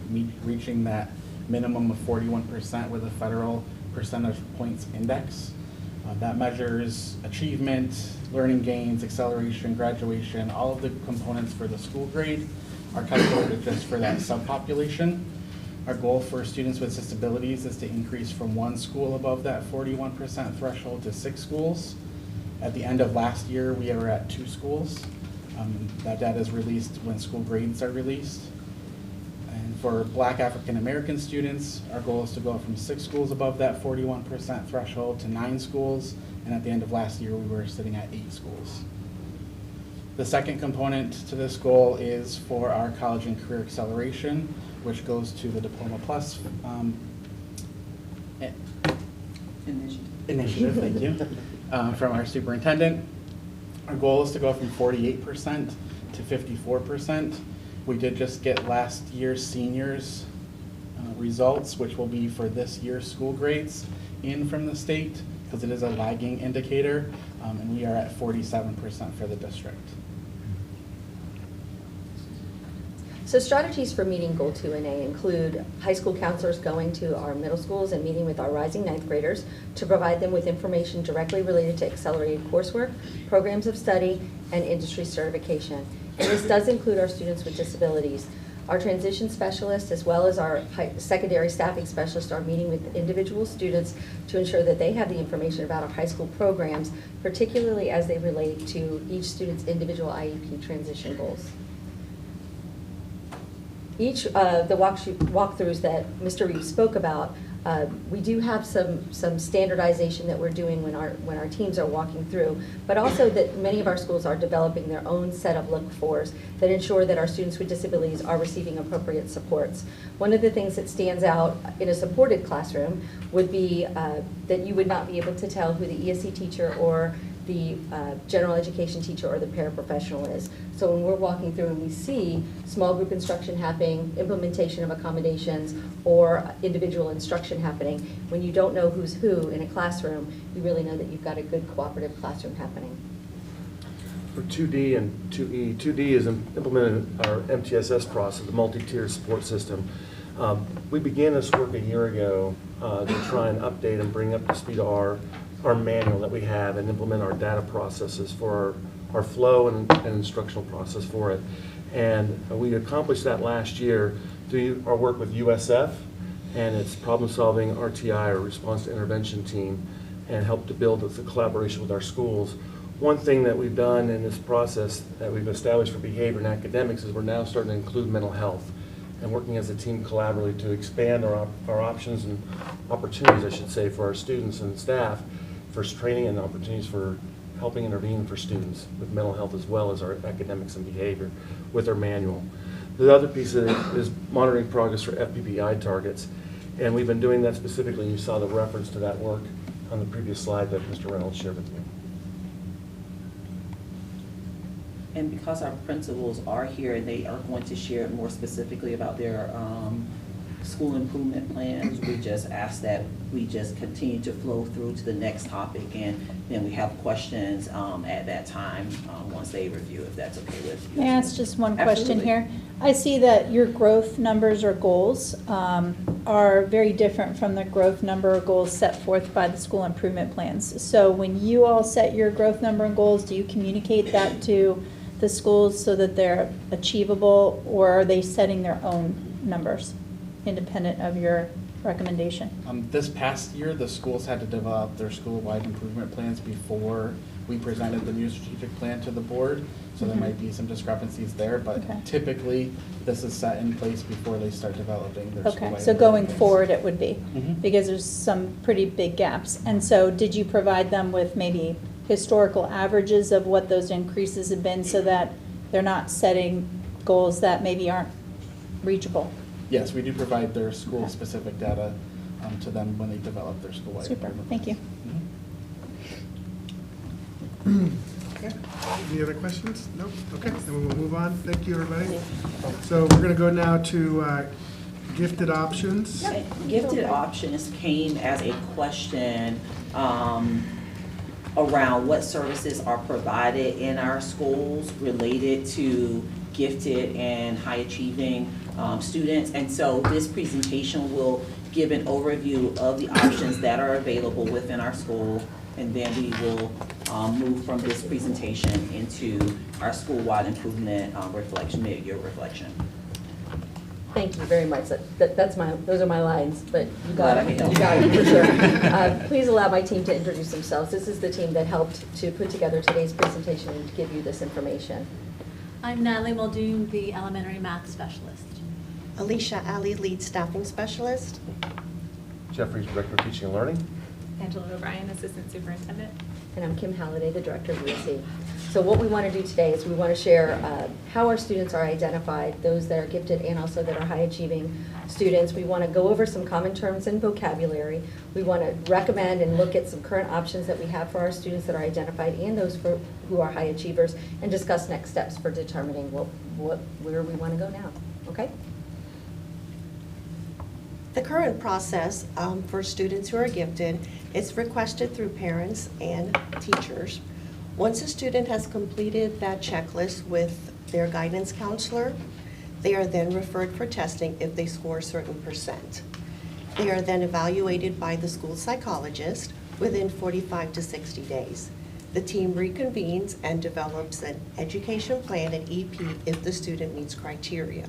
reaching that minimum of 41% with a federal percentage points index. That measures achievement, learning gains, acceleration, graduation, all of the components for the school grade are calculated just for that subpopulation. Our goal for students with disabilities is to increase from one school above that 41% threshold to 6 schools. At the end of last year, we were at 2 schools. That data is released when school grades are released. And for Black African American students, our goal is to go from 6 schools above that 41% threshold to 9 schools. And at the end of last year, we were sitting at 8 schools. The second component to this goal is for our college and career acceleration, which goes to the Diploma Plus initiative, thank you, from our superintendent. Our goal is to go from 48% to 54%. We did just get last year's seniors' results, which will be for this year's school grades in from the state, because it is a lagging indicator, and we are at 47% for the district. So strategies for meeting Goal 2NA include high school counselors going to our middle schools and meeting with our rising ninth graders to provide them with information directly related to accelerated coursework, programs of study, and industry certification. And this does include our students with disabilities. Our transition specialists, as well as our secondary staffing specialists, are meeting with individual students to ensure that they have the information about our high school programs, particularly as they relate to each student's individual IEP transition goals. Each of the walkthroughs that Mr. Reeves spoke about, we do have some standardization that we're doing when our teams are walking through, but also that many of our schools are developing their own set of look-fors that ensure that our students with disabilities are receiving appropriate supports. One of the things that stands out in a supported classroom would be that you would not be able to tell who the ESC teacher or the general education teacher or the paraprofessional is. So when we're walking through and we see small group instruction happening, implementation of accommodations, or individual instruction happening, when you don't know who's who in a classroom, you really know that you've got a good cooperative classroom happening. For 2D and 2E, 2D is implemented our MTSS process, the multi-tier support system. We began this work a year ago to try and update and bring up to speed our manual that we have and implement our data processes for our flow and instructional process for it. And we accomplished that last year through our work with USF and its problem-solving RTI, or response to intervention team, and helped to build the collaboration with our schools. One thing that we've done in this process that we've established for behavior and academics is we're now starting to include mental health and working as a team collaboratively to expand our options and opportunities, I should say, for our students and staff for training and opportunities for helping intervene for students with mental health as well as our academics and behavior with our manual. The other piece of it is monitoring progress for FPPI targets, and we've been doing that specifically. You saw the reference to that work on the previous slide that Mr. Reynolds shared with you. And because our principals are here, they are going to share more specifically about their school improvement plans. We just ask that we just continue to flow through to the next topic, and then we have questions at that time once they review, if that's okay with you. May I ask just one question Absolutely. here? I see that your growth numbers or goals are very different from the growth number or goals set forth by the school improvement plans. So when you all set your growth number and goals, do you communicate that to the schools so that they're achievable, or are they setting their own numbers independent of your recommendation? This past year, the schools had to develop their school-wide improvement plans before we presented the new strategic plan to the board, so there might be some discrepancies there, but typically this is set in place before they start developing their school-wide Okay, so going plans. forward it would be, because there's some pretty big gaps. And so did you provide them with maybe historical averages of what those increases have been so that they're not setting goals that maybe aren't reachable? Yes, we do provide their school-specific data to them when they develop their school-wide. Super, thank you. Okay, any other questions? Nope, okay, then we'll move on. Thank you, everybody. So we're gonna go now to gifted options. Gifted options came as a question around what services are provided in our schools related to gifted and high achieving students. And so this presentation will give an overview of the options that are available within our school. And then we will move from this presentation into our school-wide improvement reflection, mid-year reflection. Thank you very much. Those are my lines, but you got Glad I it. could help. You got it, for sure. Please allow my team to introduce themselves. This is the team that helped to put together today's presentation and to give you this information. I'm Natalie Muldoon, the elementary math specialist. Alicia Ali, lead staffing specialist. Jeffrey's Director of Teaching and Learning. Angela O'Brien, assistant superintendent. And I'm Kim Halliday, the director of USC. So what we want to do today is we want to share how our students are identified, those that are gifted and also that are high achieving students. We want to go over some common terms and vocabulary. We want to recommend and look at some current options that we have for our students that are identified and those who are high achievers, and discuss next steps for determining where we want to go now. Okay? The current process for students who are gifted is requested through parents and teachers. Once a student has completed that checklist with their guidance counselor, they are then referred for testing if they score a certain percent. They are then evaluated by the school psychologist within 45 to 60 days. The team reconvenes and develops an education plan and EP if the student meets criteria.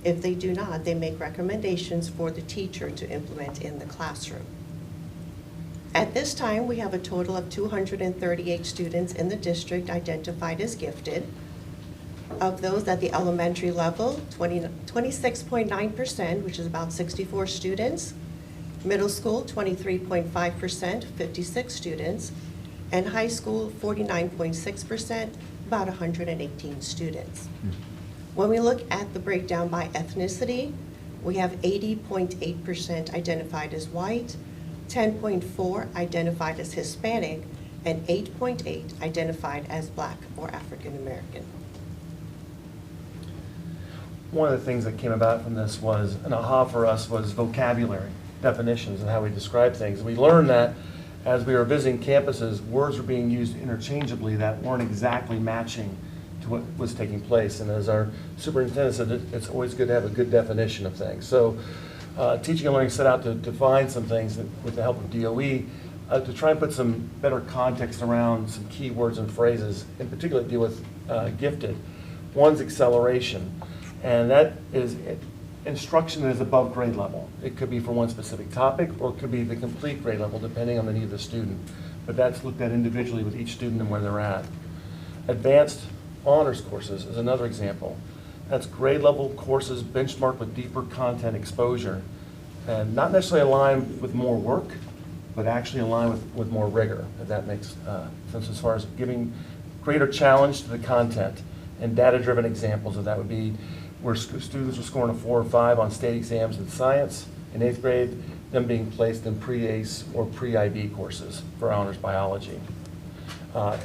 If they do not, they make recommendations for the teacher to implement in the classroom. At this time, we have a total of 238 students in the district identified as gifted. Of those at the elementary level, 26.9%, which is about 64 students. Middle school, 23.5%, 56 students. And high school, 49.6%, about 118 students. When we look at the breakdown by ethnicity, we have 80.8% identified as white, 10.4% identified as Hispanic, and 8.8% identified as Black or African American. One of the things that came about from this was, an aha for us, was vocabulary, definitions, and how we describe things. We learned that as we were visiting campuses, words were being used interchangeably that weren't exactly matching to what was taking place. And as our superintendent said, it's always good to have a good definition of things. So Teaching and Learning set out to define some things with the help of DOE to try and put some better context around some key words and phrases, in particular deal with gifted. One's acceleration, and that is instruction that is above grade level. It could be for one specific topic, or it could be the complete grade level, depending on the need of the student. But that's looked at individually with each student and where they're at. Advanced honors courses is another example. That's grade level courses benchmarked with deeper content exposure, and not necessarily aligned with more work, but actually aligned with more rigor, if that makes sense, as far as giving greater challenge to the content. And data-driven examples of that would be where students are scoring a 4 or 5 on state exams in science in 8th grade, them being placed in pre-ACE or pre-IB courses for honors biology.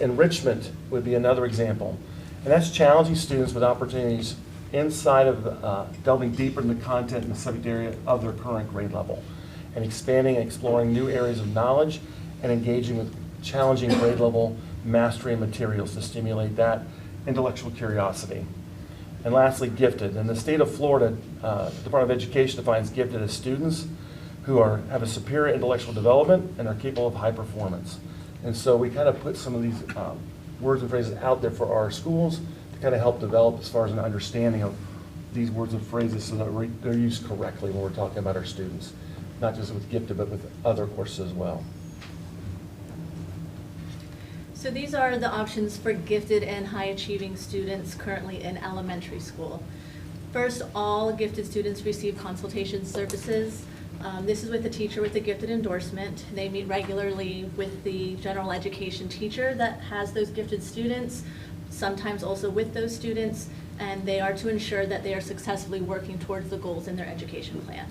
Enrichment would be another example, and that's challenging students with opportunities inside of delving deeper in the content and the subject area of their current grade level, and expanding and exploring new areas of knowledge and engaging with challenging grade level mastery materials to stimulate that intellectual curiosity. And lastly, gifted. In the state of Florida, Department of Education defines gifted as students who have a superior intellectual development and are capable of high performance. And so we kind of put some of these words and phrases out there for our schools to kind of help develop as far as an understanding of these words and phrases so that they're used correctly when we're talking about our students, not just with gifted, but with other courses as well. So these are the options for gifted and high achieving students currently in elementary school. First, all gifted students receive consultation services. This is with a teacher with a gifted endorsement. They meet regularly with the general education teacher that has those gifted students, sometimes also with those students, and they are to ensure that they are successfully working towards the goals in their education plan.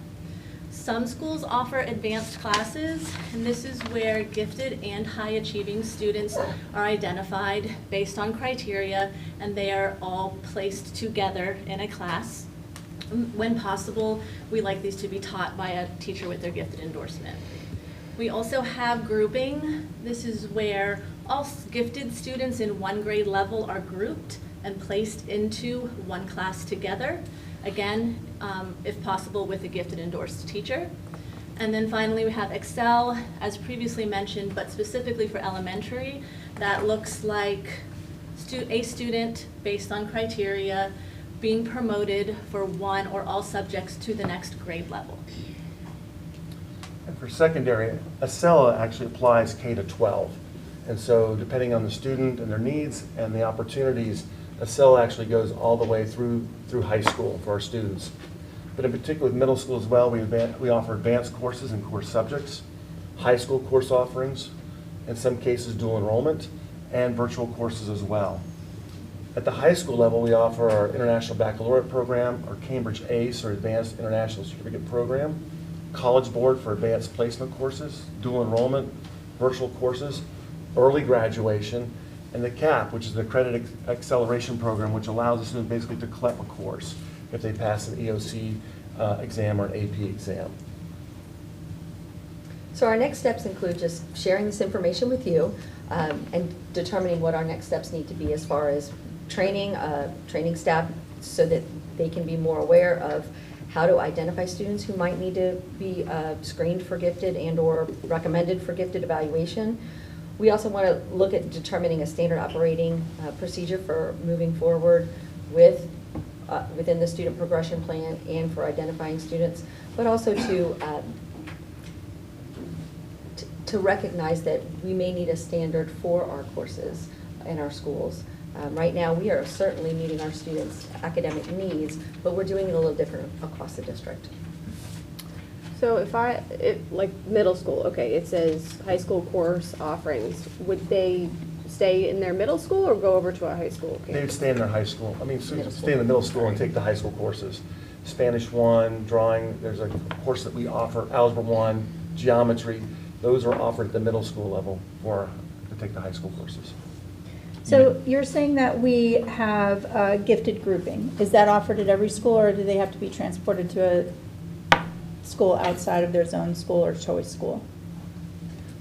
Some schools offer advanced classes, and this is where gifted and high achieving students are identified based on criteria, and they are all placed together in a class. When possible, we like these to be taught by a teacher with their gifted endorsement. We also have grouping. This is where all gifted students in one grade level are grouped and placed into one class together. Again, if possible, with a gifted endorsed teacher. And then finally, we have Excel, as previously mentioned, but specifically for elementary. That looks like a student, based on criteria, being promoted for one or all subjects to the next grade level. And for secondary, ACELA actually applies K to 12. And so depending on the student and their needs and the opportunities, ACELA actually goes all the way through high school for our students. But in particular with middle school as well, we offer advanced courses and course subjects, high school course offerings, in some cases dual enrollment, and virtual courses as well. At the high school level, we offer our International Baccalaureate program, our Cambridge ACE, or Advanced International Certificate program, College Board for advanced placement courses, dual enrollment, virtual courses, early graduation, and the CAP, which is the Accredited Acceleration Program, which allows a student basically to collect a course if they pass an EOC exam or an AP exam. So our next steps include just sharing this information with you and determining what our next steps need to be as far as training staff so that they can be more aware of how to identify students who might need to be screened for gifted and or recommended for gifted evaluation. We also want to look at determining a standard operating procedure for moving forward with within the student progression plan and for identifying students, but also to recognize that we may need a standard for our courses in our schools. Right now, we are certainly meeting our students' academic needs, but we're doing it a little different across the district. So like middle school, okay, it says high school course offerings. Would they stay in their middle school or go over to a high school? They would stay in their high school. Stay in the middle school and take the high school courses. Spanish 1, drawing, there's a course that we offer, Algebra 1, geometry. Those are offered at the middle school level to take the high school courses. So you're saying that we have gifted grouping. Is that offered at every school, or do they have to be transported to a school outside of their zone school or choice school?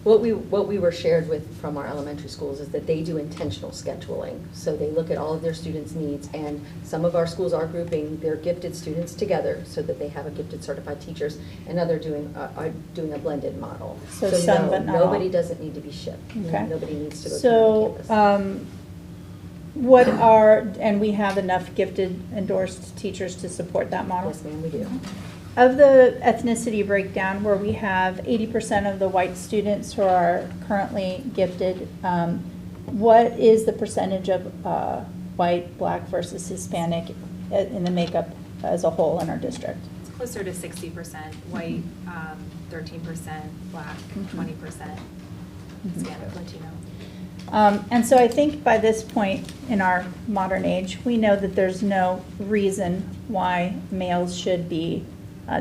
What we were shared with from our elementary schools is that they do intentional scheduling. So they look at all of their students' needs, and some of our schools are grouping their gifted students together so that they have a gifted certified teachers, and others are doing a blended model. So some, but not all. Nobody doesn't need to be shipped. Okay. Nobody needs to go to campus. And we have enough gifted endorsed teachers to support that model? Yes, ma'am, we do. Of the ethnicity breakdown, where we have 80% of the white students who are currently gifted, what is the percentage of white, black versus Hispanic in the makeup as a whole in our district? It's closer to 60% white, 13% black, 20% Hispanic, Latino. And so I think by this point in our modern age, we know that there's no reason why males should be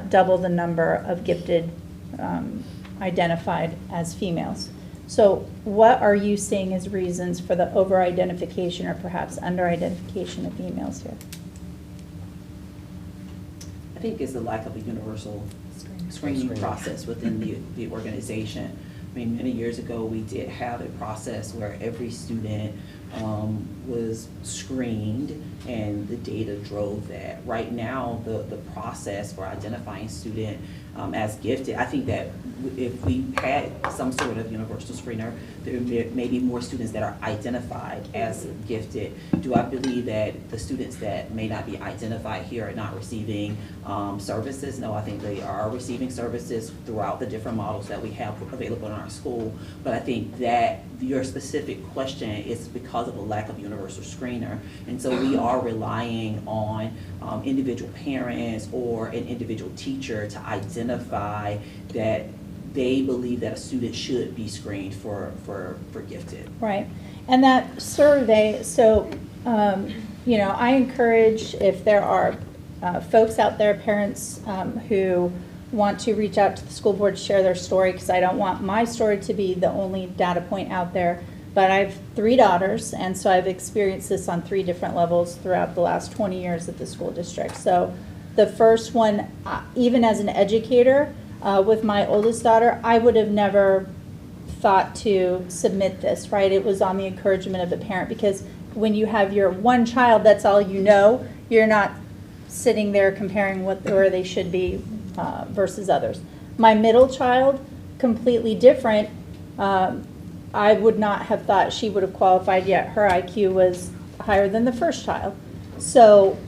double the number of gifted identified as females. So what are you seeing as reasons for the over-identification or perhaps under-identification of females here? I think it's the lack of a universal screening process within the organization. I mean, many years ago, we did have a process where every student was screened and the data drove that. Right now, the process for identifying student as gifted, I think that if we had some sort of universal screener, there may be more students that are identified as gifted. Do I believe that the students that may not be identified here are not receiving services? No, I think they are receiving services throughout the different models that we have available in our school. But I think that your specific question is because of a lack of universal screener. And so we are relying on individual parents or an individual teacher to identify that they believe that a student should be screened for gifted. Right. And that survey, so, I encourage, if there are folks out there, parents who want to reach out to the school board to share their story, because I don't want my story to be the only data point out there. But I have 3 daughters, and so I've experienced this on 3 different levels throughout the last 20 years at the school district. So the first one, even as an educator, with my oldest daughter, I would have never thought to submit this, right? It was on the encouragement of the parent, because when you have your one child, that's all you know. You're not sitting there comparing where they should be versus others. My middle child, completely different. I would not have thought she would have qualified yet. Her IQ was higher than the first child. So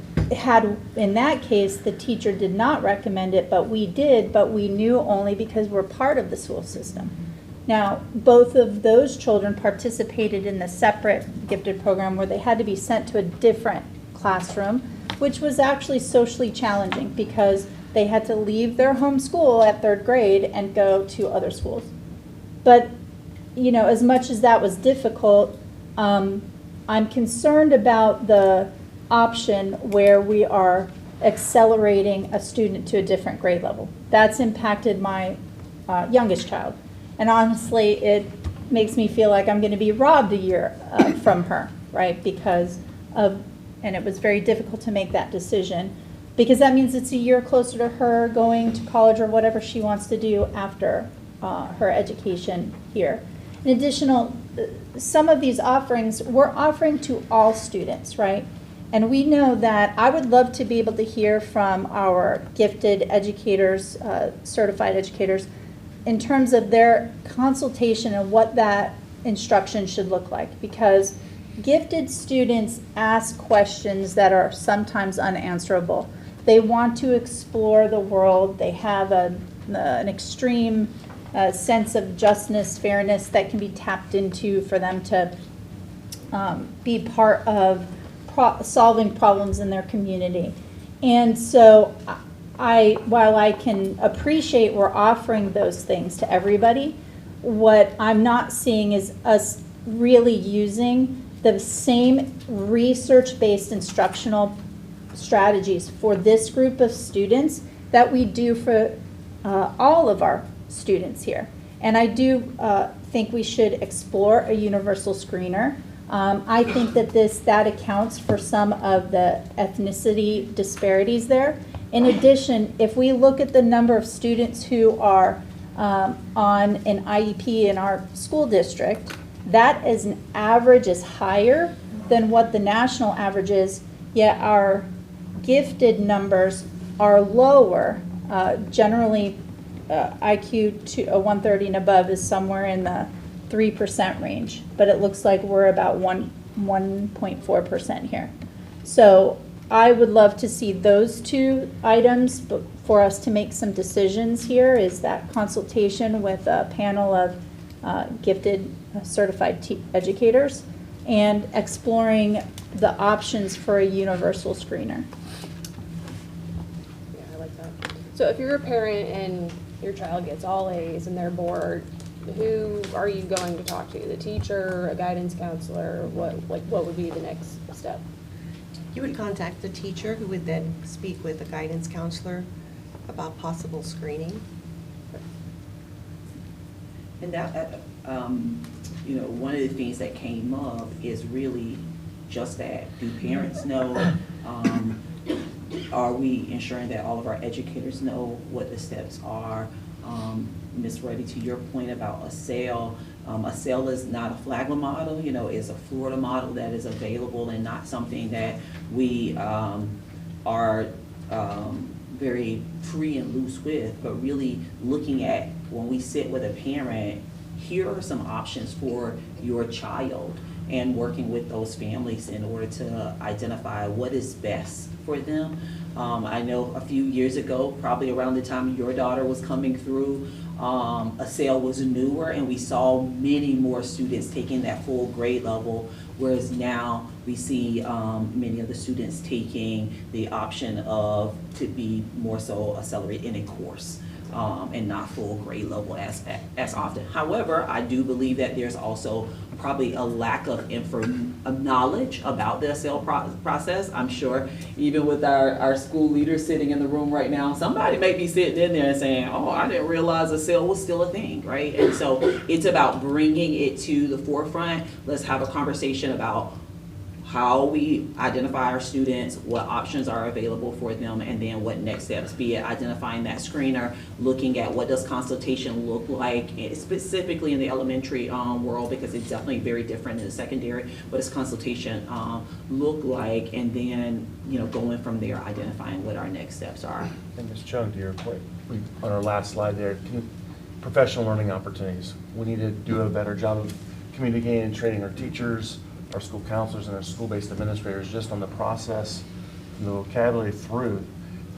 in that case, the teacher did not recommend it, but we did, but we knew only because we're part of the school system. Now, both of those children participated in the separate gifted program where they had to be sent to a different classroom, which was actually socially challenging because they had to leave their home school at 3rd grade and go to other schools. But, you know, as much as that was difficult, I'm concerned about the option where we are accelerating a student to a different grade level. That's impacted my youngest child. And honestly, it makes me feel like I'm going to be robbed a year from her, right? Because of, and it was very difficult to make that decision, because that means it's a year closer to her going to college or whatever she wants to do after her education here. In addition, some of these offerings, we're offering to all students, right? And we know that I would love to be able to hear from our gifted educators, certified educators, in terms of their consultation and what that instruction should look like. Because gifted students ask questions that are sometimes unanswerable. They want to explore the world. They have an extreme sense of justness, fairness that can be tapped into for them to be part of solving problems in their community. And so while I can appreciate we're offering those things to everybody, what I'm not seeing is us really using the same research-based instructional strategies for this group of students that we do for all of our students here. And I do think we should explore a universal screener. I think that accounts for some of the ethnicity disparities there. In addition, if we look at the number of students who are on an IEP in our school district, that as an average is higher than what the national average is, yet our gifted numbers are lower. Generally, IQ to 130 and above is somewhere in the 3% range, but it looks like we're about 1.4% here. So I would love to see those two items, but for us to make some decisions here is that consultation with a panel of gifted certified educators and exploring the options for a universal screener. Yeah, I like that. So if you're a parent and your child gets all A's and they're bored, who are you going to talk to? The teacher, a guidance counselor? What would be the next step? You would contact the teacher, who would then speak with a guidance counselor about possible screening. And that, you know, one of the things that came up is really just that. Do parents know? Are we ensuring that all of our educators know what the steps are? Ms. Ruddy, to your point about a sale is not a Flagler model, you know, it's a Florida model that is available and not something that we are very free and loose with, but really looking at when we sit with a parent, here are some options for your child, and working with those families in order to identify what is best for them. I know a few years ago, probably around the time your daughter was coming through, a sale was newer and we saw many more students taking that full grade level, whereas now we see many of the students taking the option of to be more so accelerated in a course. And not full grade level as often. However, I do believe that there's also probably a lack of knowledge about the sale process. I'm sure even with our school leaders sitting in the room right now, somebody may be sitting in there and saying, oh, I didn't realize a sale was still a thing, right? And so it's about bringing it to the forefront. Let's have a conversation about how we identify our students, what options are available for them, and then what next steps, be it identifying that screener, looking at what does consultation look like, specifically in the elementary world, because it's definitely very different in the secondary. What does consultation look like, and then going from there, identifying what our next steps are. And Ms. Chong, to your point, on our last slide there, professional learning opportunities. We need to do a better job of communicating and training our teachers, our school counselors, and our school-based administrators just on the process and the vocabulary through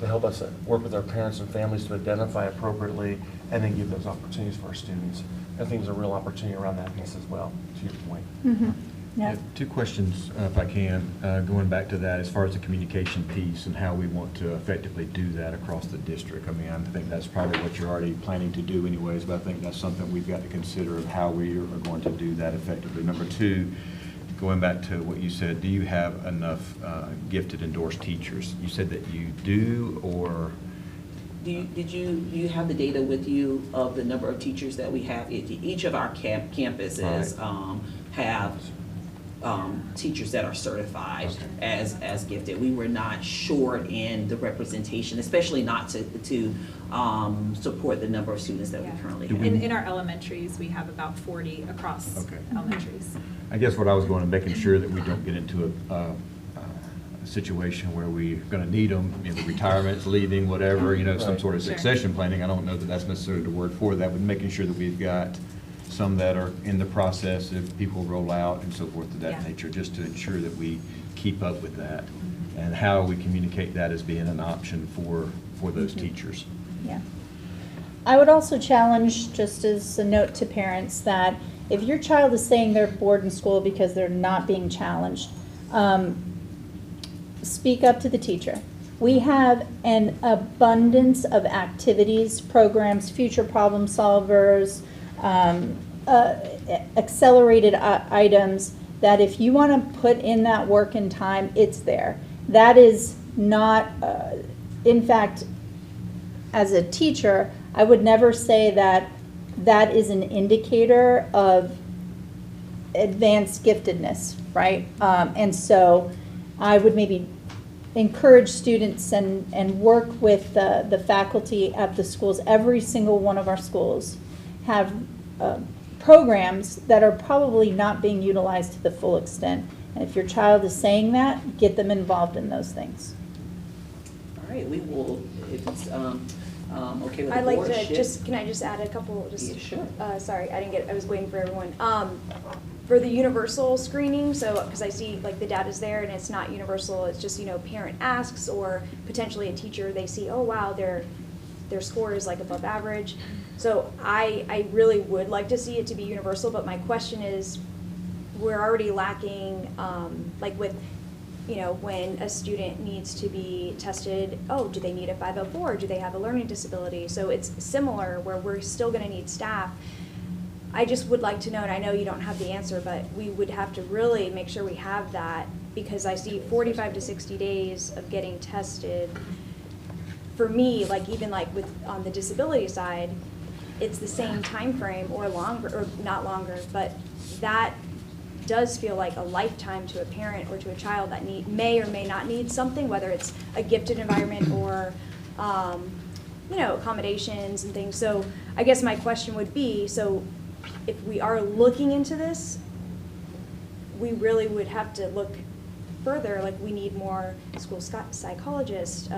to help us work with our parents and families to identify appropriately and then give those opportunities for our students. I think there's a real opportunity around that piece as well, to your point. Mm-hmm. I Yeah. have two questions, if I can, going back to that, as far as the communication piece and how we want to effectively do that across the district. I mean, I think that's probably what you're already planning to do anyways, but I think that's something we've got to consider of how we are going to do that effectively. Number two, going back to what you said, do you have enough gifted endorsed teachers? You said that you do, or? Do you have the data with you of the number of teachers that we have? Each of our campuses have teachers that are certified as gifted. We were not short in the representation, especially not to support the number of students that we currently have. In our elementaries, we have about 40 across elementaries. I guess what I was going to making sure that we don't get into a situation where we're going to need them, retirements, leaving, whatever, some sort of succession planning. I don't know that that's necessarily the word for that, but making sure that we've got some that are in the process if people roll out and so forth of that nature, just to ensure that we keep up with that and how we communicate that as being an option for those teachers. Yeah. I would also challenge, just as a note to parents, that if your child is saying they're bored in school because they're not being challenged, speak up to the teacher. We have an abundance of activities, programs, future problem solvers, accelerated items that if you want to put in that work and time, it's there. That is not, in fact, as a teacher, I would never say that that is an indicator of advanced giftedness, right? And so I would maybe encourage students and work with the faculty at the schools. Every single one of our schools have programs that are probably not being utilized to the full extent. And if your child is saying that, get them involved in those things. All right, we will, if it's okay with the I'd like board, to can I just add a couple, Yeah, sure. Sorry, I was waiting for everyone. For the universal screening, so, because I see like the data's there and it's not universal, it's just, parent asks or potentially a teacher, they see, oh wow, their score is like above average. So I really would like to see it to be universal, but my question is, we're already lacking, like with, when a student needs to be tested, oh, do they need a 504? Do they have a learning disability? So it's similar where we're still gonna need staff. I just would like to know, and I know you don't have the answer, but we would have to really make sure we have that, because I see 45 to 60 days of getting tested. For me, like even like with on the disability side, it's the same time frame or longer, or not longer, but that does feel like a lifetime to a parent or to a child that may or may not need something, whether it's a gifted environment or accommodations and things. So I guess my question would be, so if we are looking into this, we really would have to look further, like we need more school psychologists.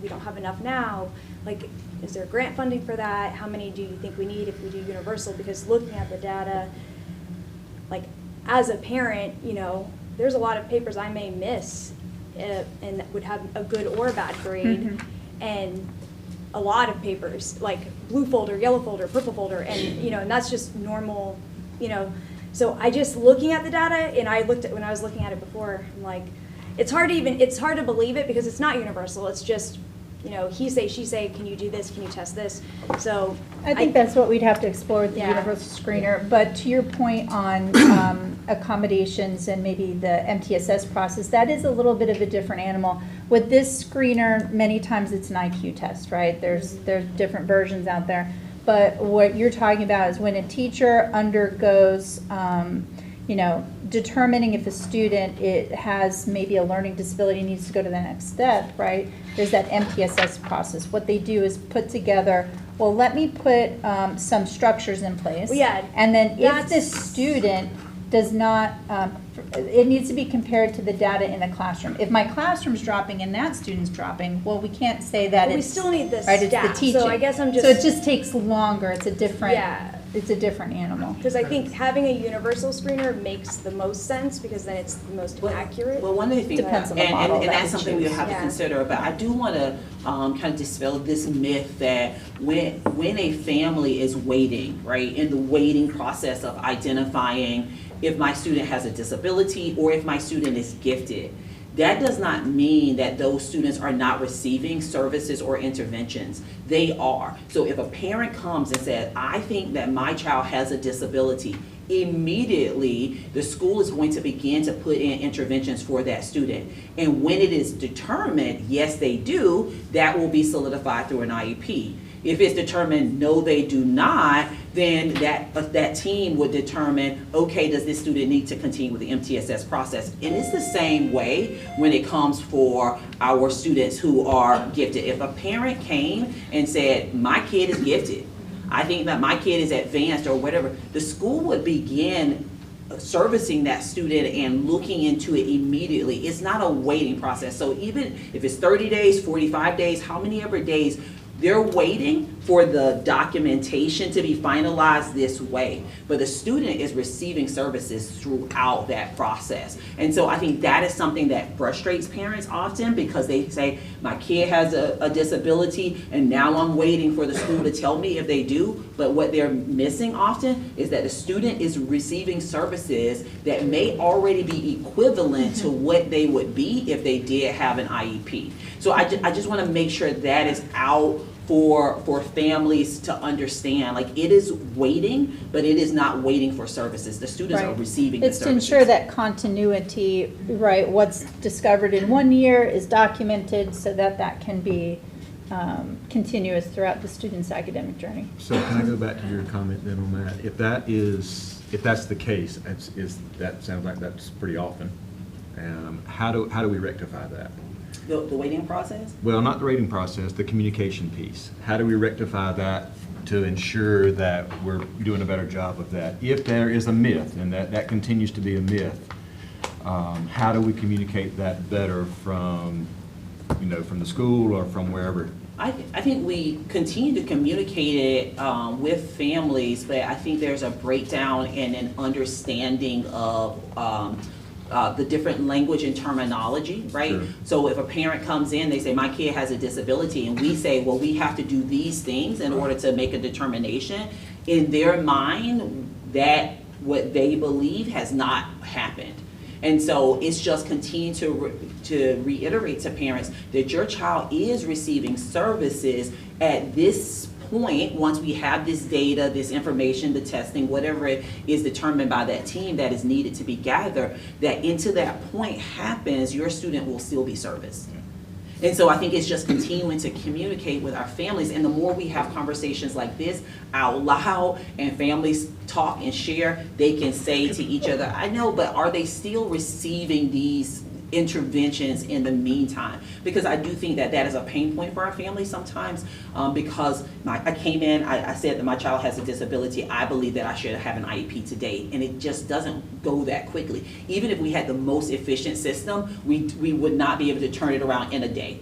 We don't have enough now. Like, is there grant funding for that? How many do you think we need if we do universal? Because looking at the data, like as a parent, there's a lot of papers I may miss and that would have a good or bad grade, and a lot of papers like blue folder, yellow folder, purple folder, and and that's just normal, So I just looking at the data, and when I was looking at it before, I'm like, it's hard to believe it because it's not universal. It's just, he say, she say, can you do this? Can you test this? So I think that's what we'd have to explore with the universal screener. But to your point on accommodations and maybe the MTSS process, that is a little bit of a different animal. With this screener, many times it's an IQ test, right? There's different versions out there. But what you're talking about is when a teacher undergoes, determining if a student has maybe a learning disability, needs to go to the next step, right? There's that MTSS process. What they do is put together, well, let me put some structures in place. Well, yeah, and then if the that's- student does not, it needs to be compared to the data in the classroom. If my classroom's dropping and that student's dropping, well, we can't say that But we it's. still need the right, it's the staff, so teaching. I guess I'm just. So it just takes longer, it's a different, Yeah. it's a different animal. Because I think having a universal screener makes the most sense, because then it's the most accurate. Well, one of the things, Depends on the model and that that's we something we choose. have to Yeah. consider, but I do want to kind of dispel this myth that when a family is waiting, right, in the waiting process of identifying if my student has a disability or if my student is gifted, that does not mean that those students are not receiving services or interventions. They are. So if a parent comes and says, I think that my child has a disability, immediately the school is going to begin to put in interventions for that student. And when it is determined, yes, they do, that will be solidified through an IEP. If it's determined, no, they do not, then that team would determine, okay, does this student need to continue with the MTSS process? And it's the same way when it comes for our students who are gifted. If a parent came and said, my kid is gifted, I think that my kid is advanced or whatever, the school would begin servicing that student and looking into it immediately. It's not a waiting process. So even if it's 30 days, 45 days, how many ever days, they're waiting for the documentation to be finalized this way, but the student is receiving services throughout that process. And so I think that is something that frustrates parents often, because they say, my kid has a disability and now I'm waiting for the school to tell me if they do. But what they're missing often is that the student is receiving services that may already be equivalent to what they would be if they did have an IEP. So I just want to make sure that is out for families to understand. Like, it is waiting, but it is not waiting for services. The students are receiving the It's services. to ensure that continuity, right, what's discovered in one year is documented so that that can be continuous throughout the student's academic journey. So can I go back to your comment then on that? If that's the case, that sounds like that's pretty often. How do we rectify that? The waiting process? Well, not the rating process, the communication piece. How do we rectify that to ensure that we're doing a better job of that? If there is a myth, and that continues to be a myth, how do we communicate that better from the school or from wherever? I think we continue to communicate it with families, but I think there's a breakdown and an understanding of the different language and terminology, right? Sure. So if a parent comes in, they say, my kid has a disability, and we say, well, we have to do these things in order to make a determination. In their mind, that what they believe has not happened. And so it's just continue to reiterate to parents that your child is receiving services at this point. Once we have this data, this information, the testing, whatever it is determined by that team that is needed to be gathered, that into that point happens, your student will still be serviced. And so I think it's just continuing to communicate with our families, and the more we have conversations like this out loud and families talk and share, they can say to each other, I know, but are they still receiving these interventions in the meantime? Because I do think that is a pain point for our families sometimes, because I came in, I said that my child has a disability, I believe that I should have an IEP today, and it just doesn't go that quickly. Even if we had the most efficient system, we would not be able to turn it around in a day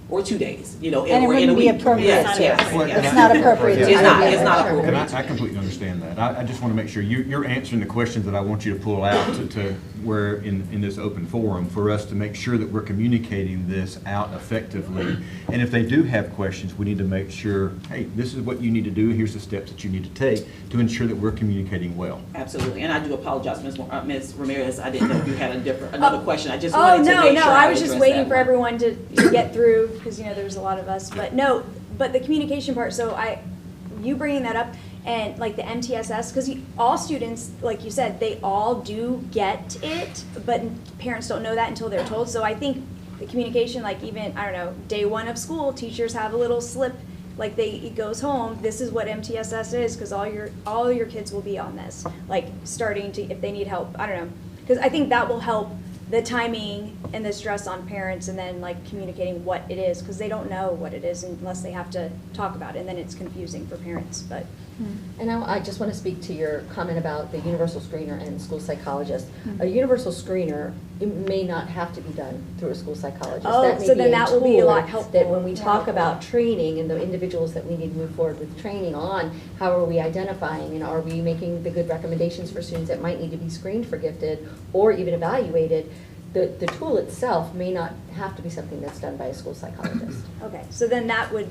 or 2 days, And it or in a wouldn't be week. appropriate. Yes. It's not appropriate. It's not appropriate. And I completely understand that. I just want to make sure you're answering the questions that I want you to pull out to where in this open forum for us to make sure that we're communicating this out effectively. And if they do have questions, we need to make sure, hey, this is what you need to do. Here's the steps that you need to take to ensure that we're communicating well. Absolutely, and I do apologize, Ms. Ramirez. I didn't know if you had another question. I just wanted to make sure I was just addressed waiting that for one. everyone to get through, because there's a lot of us. But no, but the communication part. So you bringing that up, and like the MTSS, because all students, like you said, they all do get it, but parents don't know that until they're told. So I think the communication, like even, I don't know, day one of school, teachers have a little slip like it goes home, this is what MTSS is, because all your kids will be on this, like starting to, if they need help, I don't know. Because I think that will help the timing and the stress on parents, and then like communicating what it is, because they don't know what it is unless they have to talk about it, and then it's confusing for parents, but. And now I just want to speak to your comment about the universal screener and school psychologist. A universal screener, it may not have to be done through a school psychologist. Oh, That may so be then a that will be a lot tool helpful. That when we talk Yeah. about training and the individuals that we need to move forward with training on, how are we identifying and are we making the good recommendations for students that might need to be screened for gifted or even evaluated, the tool itself may not have to be something that's done by a school psychologist. Okay, so then that would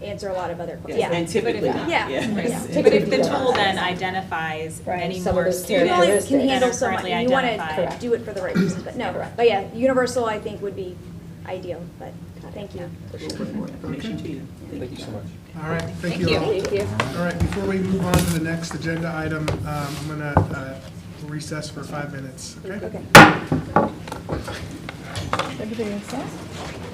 answer a lot of other questions. Yes, and typically not, Yeah. yeah. Yeah. But if the tool then identifies Right. any Some of more those You only students can that handle are so much, currently and you want identified. to do it for the right reasons, but no. Correct. But yeah, universal I think would be ideal, but thank you. We'll bring more information to you. Thank you so much. All right, thank Thank you you. all. Thank you. All right, before we move on to the next agenda item, I'm going to recess for 5 minutes, okay? Okay. Everybody else?